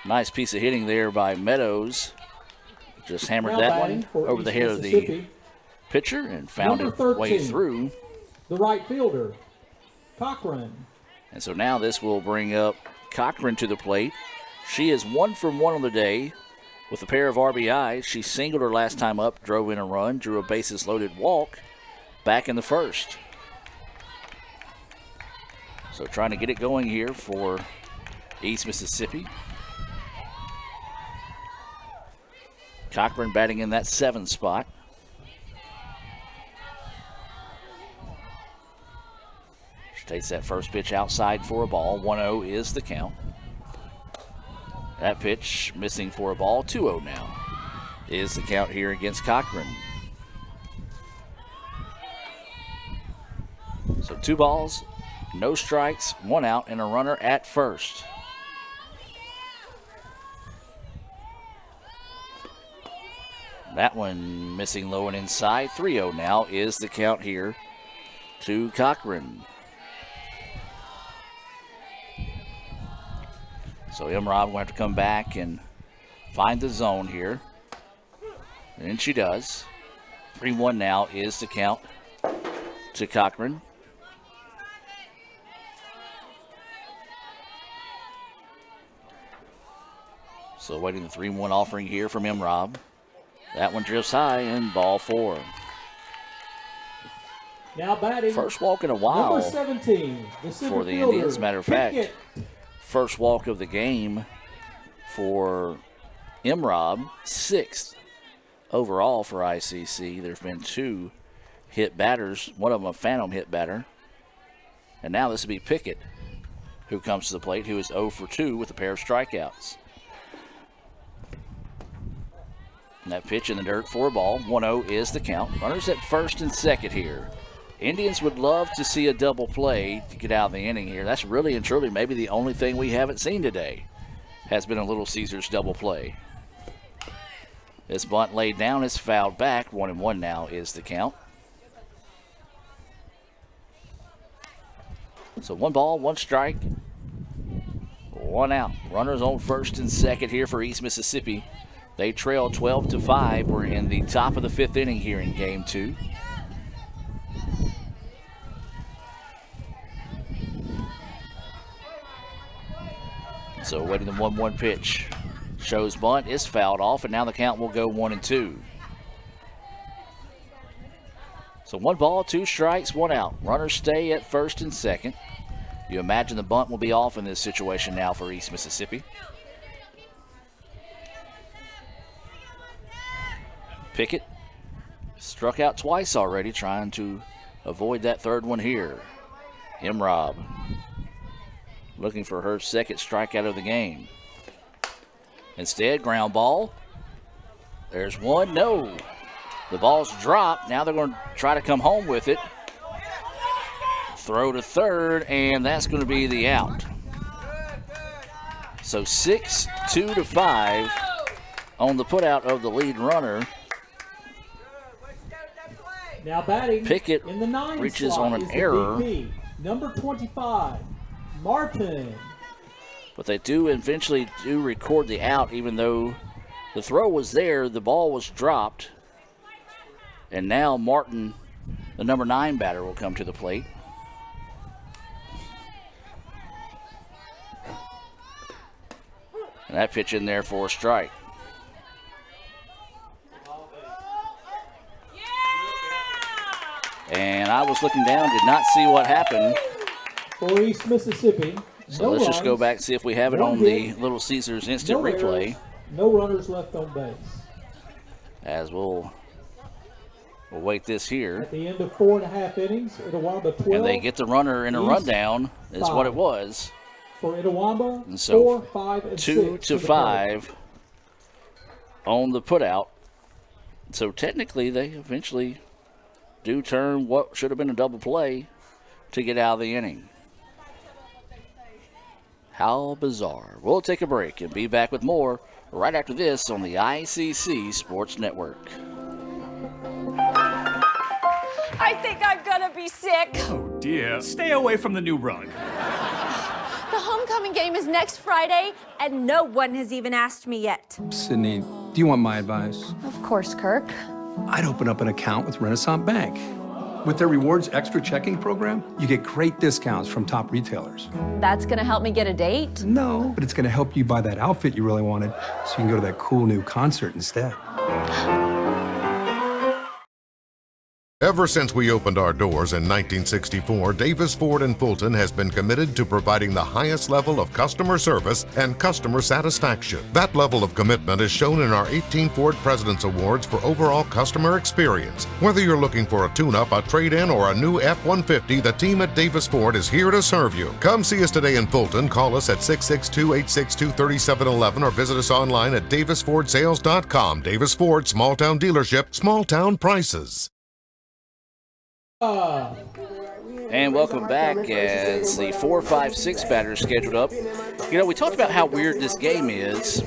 Nice piece of hitting there by Meadows. Just hammered that one over the head of the pitcher and found its way through. The right fielder, Cochran. And so now this will bring up Cochran to the plate. She is 1 for 1 on the day with a pair of RBIs. She singled her last time up, drove in a run, drew a bases loaded walk back in the first. So trying to get it going here for East Mississippi. Cochran batting in that 7 spot. She takes that first pitch outside for a ball. 1-0 is the count. That pitch missing for a ball. 2-0 now is the count here against Cochran. So 2 balls, no strikes, 1 out, and a runner at first. That one missing low and inside. 3-0 now is the count here to Cochran. So Imrob will have to come back and find the zone here. And she does. 3-1 now is the count to Cochran. So waiting the 3-1 offering here from Imrob. That one drifts high and ball 4. Now batting. First walk in a while number 17, for the Indians. Matter of fact, first walk of the game for Imrob. 6th overall for ICC. There's been 2 hit batters. One of them a phantom hit batter. And now this will be Pickett, who comes to the plate, who is 0 for 2 with a pair of strikeouts. And that pitch in the dirt for a ball. 1-0 is the count. Runners at first and second here. Indians would love to see a double play to get out of the inning here. That's really and truly maybe the only thing we haven't seen today has been a Little Caesars double play. This bunt laid down is fouled back. 1-1 now is the count. So 1 ball, 1 strike, 1 out. Runners on first and second here for East Mississippi. They trail 12-5. We're in the top of the 5th inning here in Game 2. So waiting the 1-1 pitch. Shows bunt is fouled off, and now the count will go 1-2. So 1 ball, 2 strikes, 1 out. Runners stay at first and second. You imagine the bunt will be off in this situation now for East Mississippi. Pickett struck out twice already, trying to avoid that third one here. Imrob looking for her second strikeout of the game. Instead, ground ball. There's one, no. The ball's dropped. Now they're going to try to come home with it. Throw to third, and that's going to be the out. So 6-2-5 on the putout of the lead runner. Now batting Pickett in the 9 reaches slot on an is the error. BP, number 25, Martin. But they do eventually record the out, even though the throw was there, the ball was dropped. And now Martin, the number 9 batter, will come to the plate. And that pitch in there for a strike. And I was looking down, did not see what happened. For East Mississippi. So let's just go back and see if we have it on the Little Caesars instant replay. No runners left on base. As we'll wait this here. At the end of 4.5 innings, Itawamba 12. And they get the runner in a rundown, is 5. What it was. For Itawamba, and so 4, 5, and 2-5 on the putout. So technically, they eventually do turn what should have been a double play to get out of the inning. How bizarre. We'll take a break and be back with more right after this on the ICC Sports Network. I think I'm gonna be sick. Oh dear, stay away from the new rug. The homecoming game is next Friday, and no one has even asked me yet. Sydney, do you want my advice? Of course, Kirk. I'd open up an account with Renaissance Bank. With their rewards extra checking program, you get great discounts from top retailers. That's gonna help me get a date? No, but it's gonna help you buy that outfit you really wanted so you can go to that cool new concert instead. Ever since we opened our doors in 1964, Davis Ford in Fulton has been committed to providing the highest level of customer service and customer satisfaction. That level of commitment is shown in our 18 Ford President's Awards for overall customer experience. Whether you're looking for a tune-up, a trade-in, or a new F-150, the team at Davis Ford is here to serve you. Come see us today in Fulton. Call us at 662-862-3711 or visit us online at davisfordsales.com. Davis Ford, small town dealership, small town prices. And welcome back as the 4, 5, 6 batters scheduled up. You know, we talked about how weird this game is.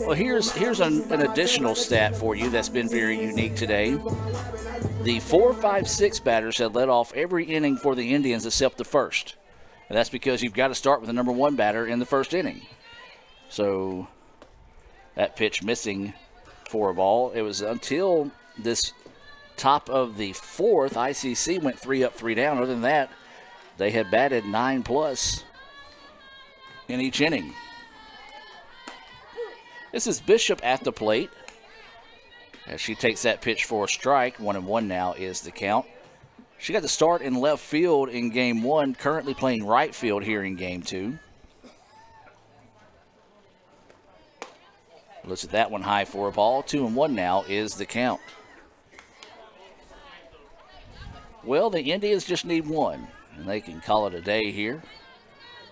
Well, here's an additional stat for you that's been very unique today. The 4, 5, 6 batters have led off every inning for the Indians except the first. And that's because you've got to start with the number 1 batter in the first inning. So that pitch missing for a ball. It was until this top of the 4th, ICC went 3 up, 3 down. Other than that, they had batted 9+ in each inning. This is Bishop at the plate as she takes that pitch for a strike. 1-1 now is the count. She got the start in left field in game 1, currently playing right field here in game 2. Looks at that one high for a ball. 2-1 now is the count. Well, the Indians just need 1, and they can call it a day here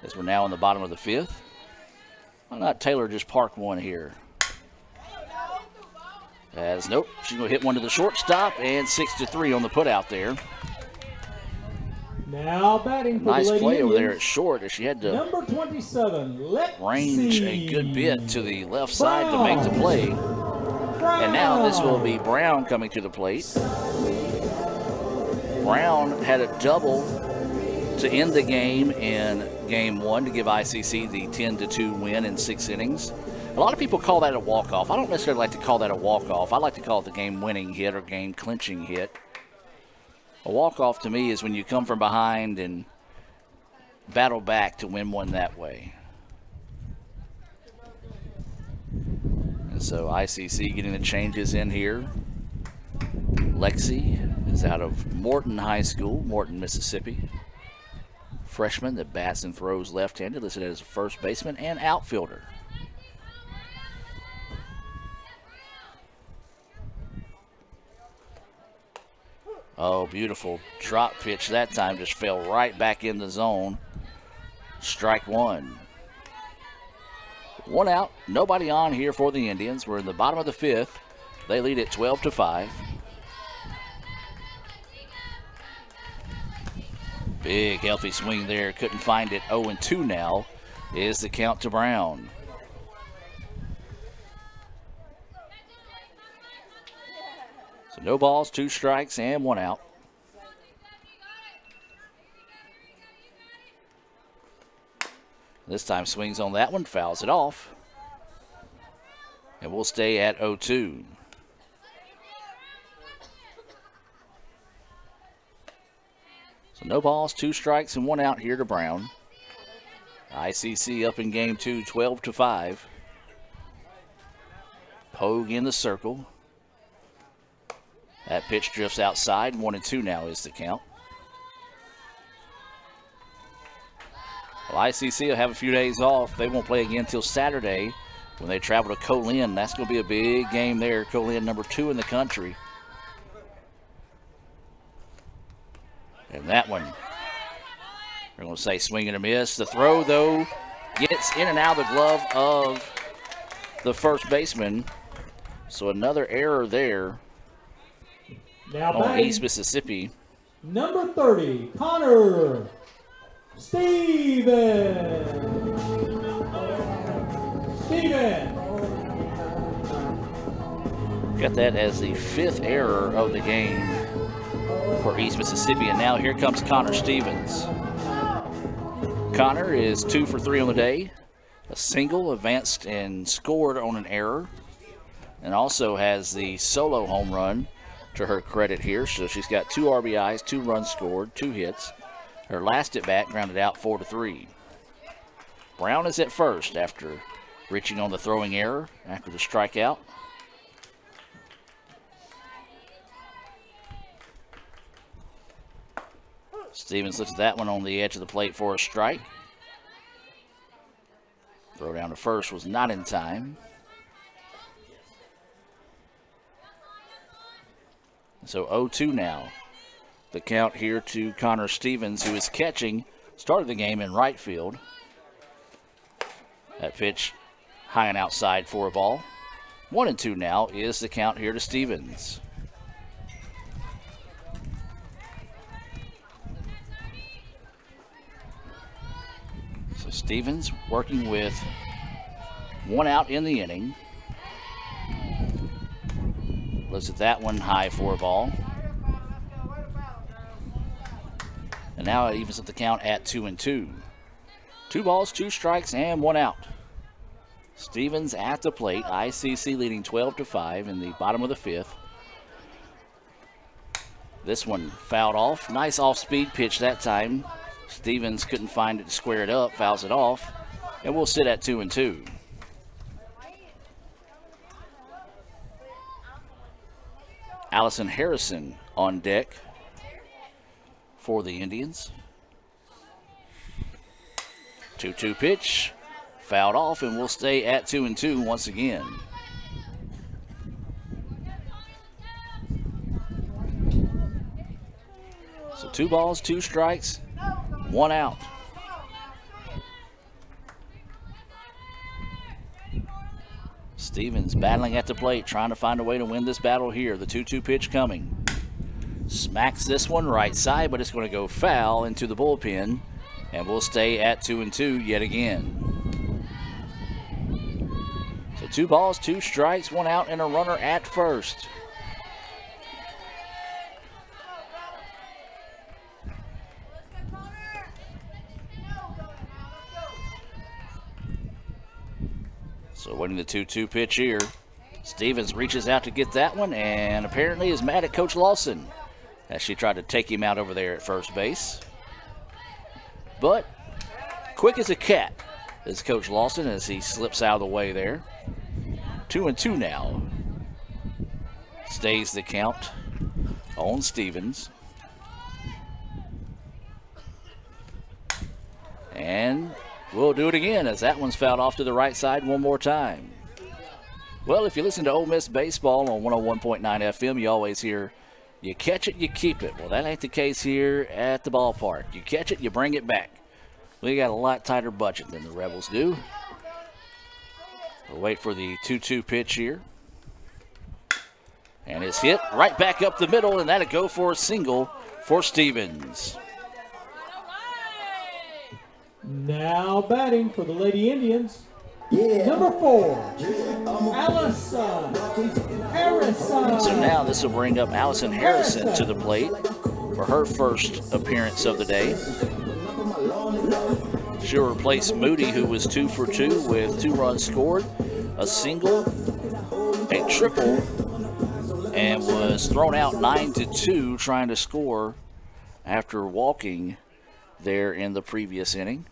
as we're now in the bottom of the 5th. Why not Taylor just park one here? As nope, she's going to hit one to the shortstop, and 6-3 on the putout there. Now batting for nice the Lady play over Indians, there at short as she had to number 27, range a good bit to the left side to make the play. And now this will be Brown coming to the plate. Brown had a double to end the game in game 1 to give ICC the 10-2 win in 6 innings. A lot of people call that a walk-off. I don't necessarily like to call that a walk-off. I like to call it the game-winning hit or game-clinching hit. A walk-off to me is when you come from behind and battle back to win one that way. And so ICC getting the changes in here. Lexi is out of Morton High School, Morton, Mississippi. freshman that bats and throws left-handed, listed as a first baseman and outfielder. Oh, beautiful drop pitch that time, just fell right back in the zone. Strike one. One out, nobody on here for the Indians. We're in the bottom of the fifth. They lead at 12-5. Big healthy swing there, couldn't find it. 0-2 now is the count to Brown. So no balls, 2 strikes, and 1 out. This time swings on that one, fouls it off. And we'll stay at 0-2. So no balls, 2 strikes, and 1 out here to Brown. ICC up in game 2, 12-5. Pogue in the circle. That pitch drifts outside. 1-2 now is the count. Well, ICC will have a few days off. They won't play again until Saturday when they travel to Colin. That's going to be a big game there. Colin, number 2 in the country. And that one, we're going to say swing and a miss. The throw, though, gets in and out of the glove of the first baseman. So another error there Now on batting, East Mississippi. number 30, Connor Steven. Got that as the 5th error of the game for East Mississippi. And now here comes Connor Stevens. Connor is 2 for 3 on the day. A single, advanced and scored on an error. And also has the solo home run to her credit here. So she's got 2 RBIs, 2 runs scored, 2 hits. Her last at bat grounded out 4-3. Brown is at first after reaching on the throwing error after the strikeout. Stevens looks at that one on the edge of the plate for a strike. Throw down to first was not in time. So 0-2 now. The count here to Connor Stevens, who is catching. Started the game in right field. That pitch high and outside for a ball. 1-2 now is the count here to Stevens. So Stevens working with 1 out in the inning. Looks at that one high for a ball. And now it evens up the count at 2-2. 2 balls, 2 strikes, and 1 out. Stevens at the plate. ICC leading 12-5 in the bottom of the 5th. This one fouled off. Nice off-speed pitch that time. Stevens couldn't find it to square it up, fouls it off, and we'll sit at 2-2. Allison Harrison on deck for the Indians. 2-2 pitch, fouled off, and we'll stay at 2-2 once again. So 2 balls, 2 strikes, 1 out. Stevens battling at the plate, trying to find a way to win this battle here. The 2-2 pitch coming. Smacks this one right side, but it's going to go foul into the bullpen, and we'll stay at 2-2 yet again. So 2 balls, 2 strikes, 1 out, and a runner at first. So winning the 2-2 pitch here. Stevens reaches out to get that one and apparently is mad at Coach Lawson as she tried to take him out over there at first base. But quick as a cat is Coach Lawson as he slips out of the way there. 2-2 now. Stays the count on Stevens. And we'll do it again as that one's fouled off to the right side one more time. Well, if you listen to Ole Miss baseball on 101.9 FM, you always hear, you catch it, you keep it. Well, that ain't the case here at the ballpark. You catch it, you bring it back. We got a lot tighter budget than the Rebels do. We'll wait for the 2-2 pitch here. And it's hit right back up the middle, and that'll go for a single for Stevens. Now batting for the Lady Indians, number 4, Allison Harrison. So now this will bring up Allison Harrison to the plate for her first appearance of the day. She'll replace Moody, who was 2 for 2 with 2 runs scored, a single, a triple, and was thrown out 9-2 trying to score after walking there in the previous inning.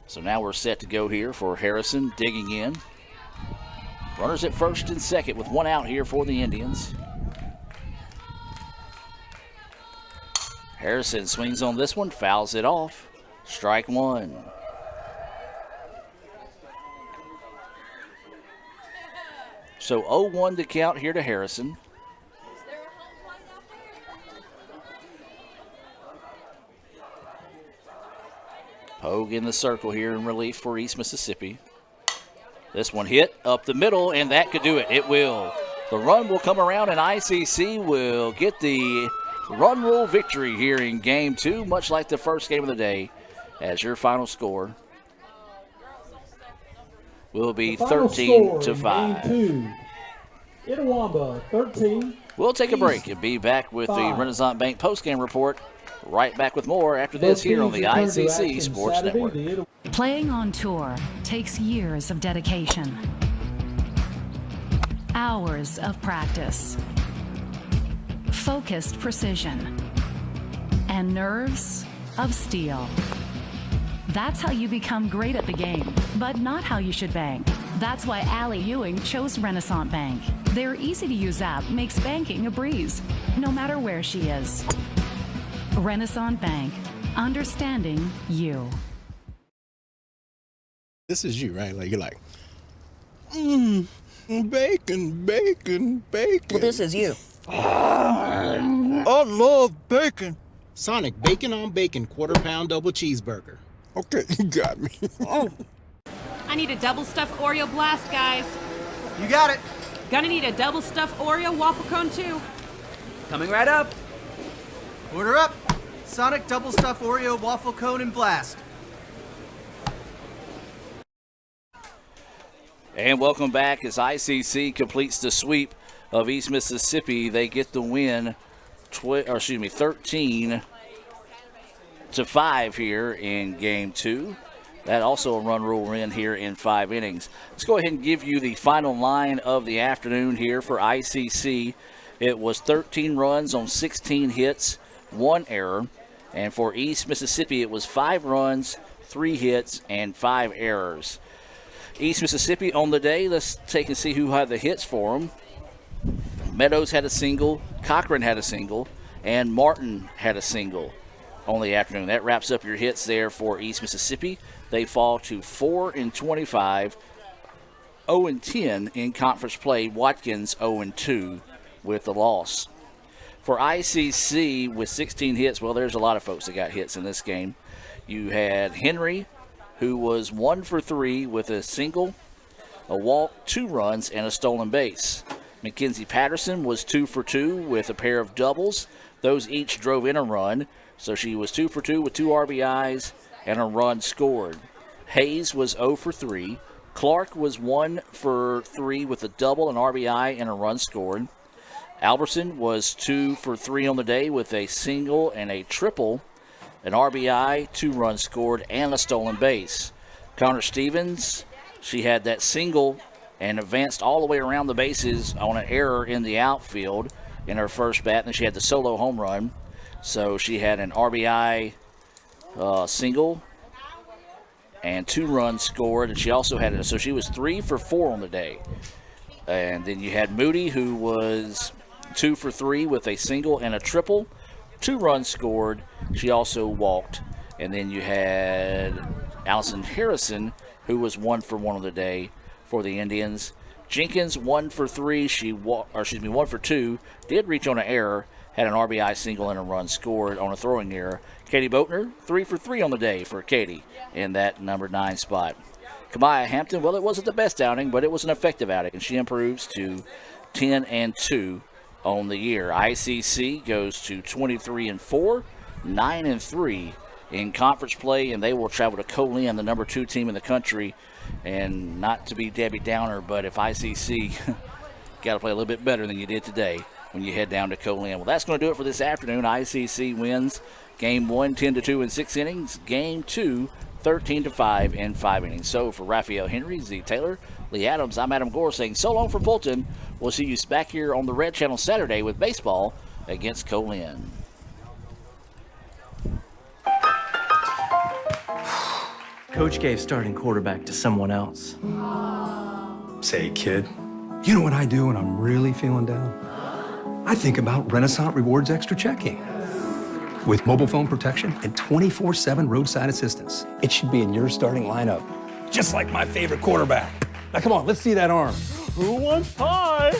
So now we're set to go here for Harrison digging in. Runners at first and second with 1 out here for the Indians. Harrison swings on this one, fouls it off. Strike 1. So 0-1 to count here to Harrison. Pogue in the circle here in relief for East Mississippi. This one hit up the middle, and that could do it. It will. The run will come around, and ICC will get the run rule victory here in Game 2, much like the first game of the day, as your final score will be 13-5. Game 2, Itawamba 13. We'll take a break and be back with the Renaissance Bank postgame report. Right back with more after this here on the ICC Sports Network. Playing on tour takes years of dedication, hours of practice, focused precision, and nerves of steel. That's how you become great at the game, but not how you should bank. That's why Allie Ewing chose Renaissance Bank. Their easy-to-use app makes banking a breeze, no matter where she is. Renaissance Bank, understanding you. This is you, right? Like, you're like, bacon, bacon, bacon. Well, this is you. I love bacon. Sonic bacon on bacon, quarter-pound double cheeseburger. Okay, you got me. I need a double stuffed Oreo blast, guys. You got it. Gonna need a double stuffed Oreo waffle cone, too. Coming right up. Order up. Sonic double stuffed Oreo waffle cone and blast. And welcome back as ICC completes the sweep of East Mississippi. They get the win, 13-5 here in Game 2. That also a run rule win here in 5 innings. Let's go ahead and give you the final line of the afternoon here for ICC. It was 13 runs on 16 hits, 1 error. And for East Mississippi, it was 5 runs, 3 hits, and 5 errors. East Mississippi on the day, let's take and see who had the hits for them. Meadows had a single, Cochran had a single, and Martin had a single on the afternoon. That wraps up your hits there for East Mississippi. They fall to 4-25, 0-10 in conference play. Watkins 0-2 with the loss. For ICC with 16 hits, well, there's a lot of folks that got hits in this game. You had Henry, who was 1 for 3 with a single, a walk, 2 runs, and a stolen base. Mackenzie Patterson was 2 for 2 with a pair of doubles. Those each drove in a run, so she was 2 for 2 with 2 RBIs and a run scored. Hayes was 0 for 3. Clark was 1 for 3 with a double, an RBI, and a run scored. Alberson was 2 for 3 on the day with a single and a triple, an RBI, 2 runs scored, and a stolen base. Connor Stevens, she had that single and advanced all the way around the bases on an error in the outfield. in her first bat, and then she had the solo home run. So she had an RBI single and 2 runs scored, and she also had it. So she was 3 for 4 on the day. And then you had Moody, who was 2 for 3 with a single and a triple, 2 runs scored. She also walked. And then you had Allison Harrison, who was 1 for 1 on the day for the Indians. Jenkins 1 for 3. 1 for 2. Did reach on an error. Had an RBI single and a run scored on a throwing error. Katie Boatner 3 for 3 on the day for Katie in that number 9 spot. Kamaya Hampton, well, it wasn't the best outing, but it was an effective outing, and she improves to 10-2 on the year. ICC goes to 23-4, 9-3 in conference play, and they will travel to Colin, the number 2 team in the country. And not to be Debbie Downer, but if ICC got to play a little bit better than you did today when you head down to Colin. Well, that's going to do it for this afternoon. ICC wins Game 1, 10-2 in 6 innings. Game 2, 13-5 in 5 innings. So for Raphael Henry, Z. Taylor, Lee Adams, I'm Adam Gore saying so long for Fulton. We'll see you back here on the Red Channel Saturday with baseball against Colin. Coach gave starting quarterback to someone else. Say, kid, you know what I do when I'm really feeling down? I think about Renaissance Rewards Extra Checking. With mobile phone protection and 24/7 roadside assistance, it should be in your starting lineup, just like my favorite quarterback. Now, come on, let's see that arm. Who wants pie?